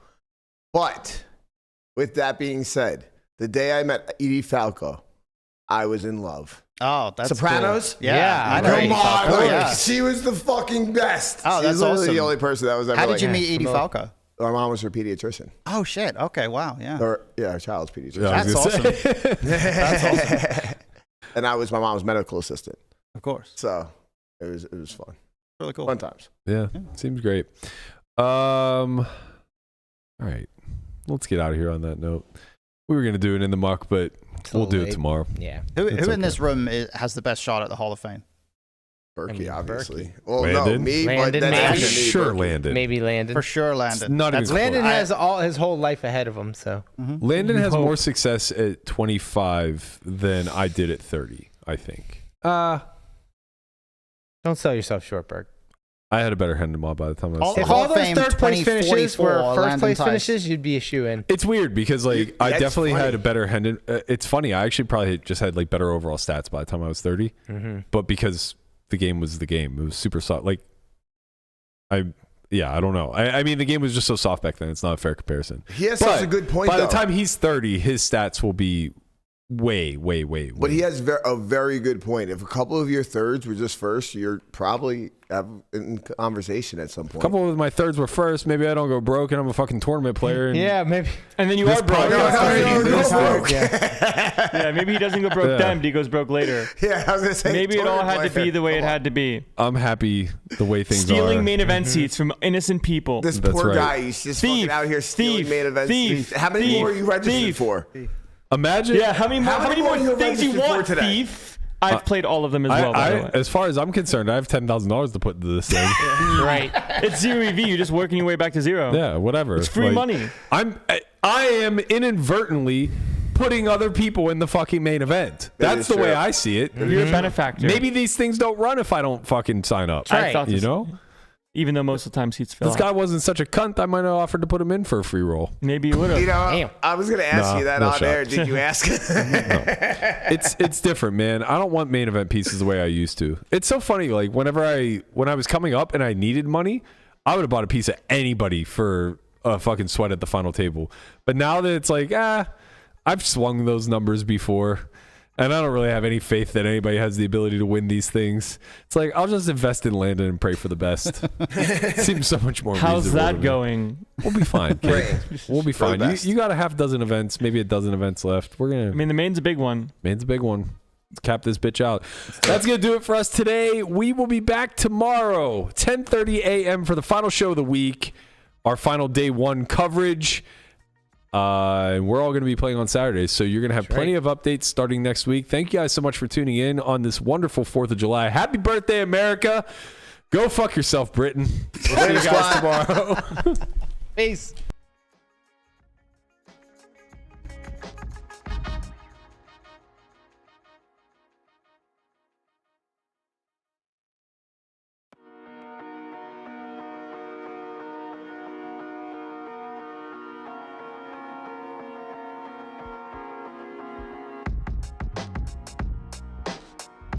But with that being said, the day I met Edie Falco, I was in love. Oh, that's Sopranos? Cool. Yeah, I know. Come on, Oh, yeah. she was the fucking best. Oh, that's She's literally awesome. the only person that was ever. How did you meet Edie Falco? My mom was her pediatrician. Oh shit. Okay. Wow. Yeah. Her child's pediatrician. That's awesome. That's awesome. And I was my mom's medical assistant. Of course. So it was fun. Really cool. Fun times. Yeah, seems great. All right, let's get out of here on that note. We were gonna do it in the muck, but we'll do it tomorrow. Yeah. Who in this room has the best shot at the Hall of Fame? Berkey, obviously. Berkey. Well, Landon? no, me, Landon, but maybe. that's I'm sure Berkey. Landon. Maybe Landon. For sure, Landon. Not even Landon close. has all his whole life ahead of him, so. Landon has more success at 25 than I did at 30. I think. Don't sell yourself short, Berg. I had a better hand in by the time I was. If Hall all of those Fame third place finishes were 2044, first Landon place Tice. finishes, you'd be a shoe in. It's weird because like I That's definitely funny. had a better hand in. It's funny. I actually probably just had like better overall stats by the time I was 30. But because the game was the game, it was super soft. Like I don't know. I mean, the game was just so soft back then. It's not a fair comparison. He has such a good point, By though. the time he's 30, his stats will be way. But he has a very good point. If a couple of your thirds were just first, you're probably in conversation at some point. A couple of my thirds were first. Maybe I don't go broke and I'm a fucking tournament player. And Yeah, maybe. And then you are broke. broke. Yeah, maybe he doesn't go broke then, but he goes broke later. Yeah, I was gonna say Maybe it all had to tournament be the way player. it had to be. I'm happy the way things Stealing are. main event seats from innocent people. This That's poor right. guy, he's just fucking out here stealing main event thief, seats. How many more are you registered for? Imagine. Yeah, how many more you things you registered for want, today? thief? I've played all of them as well, by the way. As far as I'm concerned, I have $10,000 to put into this thing. Right. It's zero EV. You're just working your way back to zero. Yeah, whatever. It's free money. I am inadvertently putting other people in the fucking main event. That's the way I see it. You're a benefactor. Maybe these things don't run if I don't fucking sign up. I thought You this- know? Even though most of the time seats fill This out. guy wasn't such a cunt, I might have offered to put him in for a free roll. Maybe you would have. You know, Damn. I was gonna ask you that no on shot. air. Did you ask? It's different, man. I don't want main event pieces the way I used to. It's so funny. Like when I was coming up and I needed money, I would have bought a piece of anybody for a fucking sweat at the final table. But now that it's like, I've swung those numbers before, and I don't really have any faith that anybody has the ability to win these things. It's like I'll just invest in Landon and pray for the best. Seems so much more. How's reasonable that to me. going? We'll be fine, kid. We'll be For the fine. best. You got a half dozen events, maybe a dozen events left. We're gonna. I mean, the main's a big one. Man's a big one. Let's cap this bitch out. That's going to do it for us today. We will be back tomorrow, 10:30 a.m. for the final show of the week, our final day one coverage. And we're all going to be playing on Saturdays, so you're going to have plenty of updates starting next week. Thank you guys so much for tuning in on this wonderful 4th of July. Happy birthday, America. Go fuck yourself, Britain. We'll see you guys tomorrow. Peace.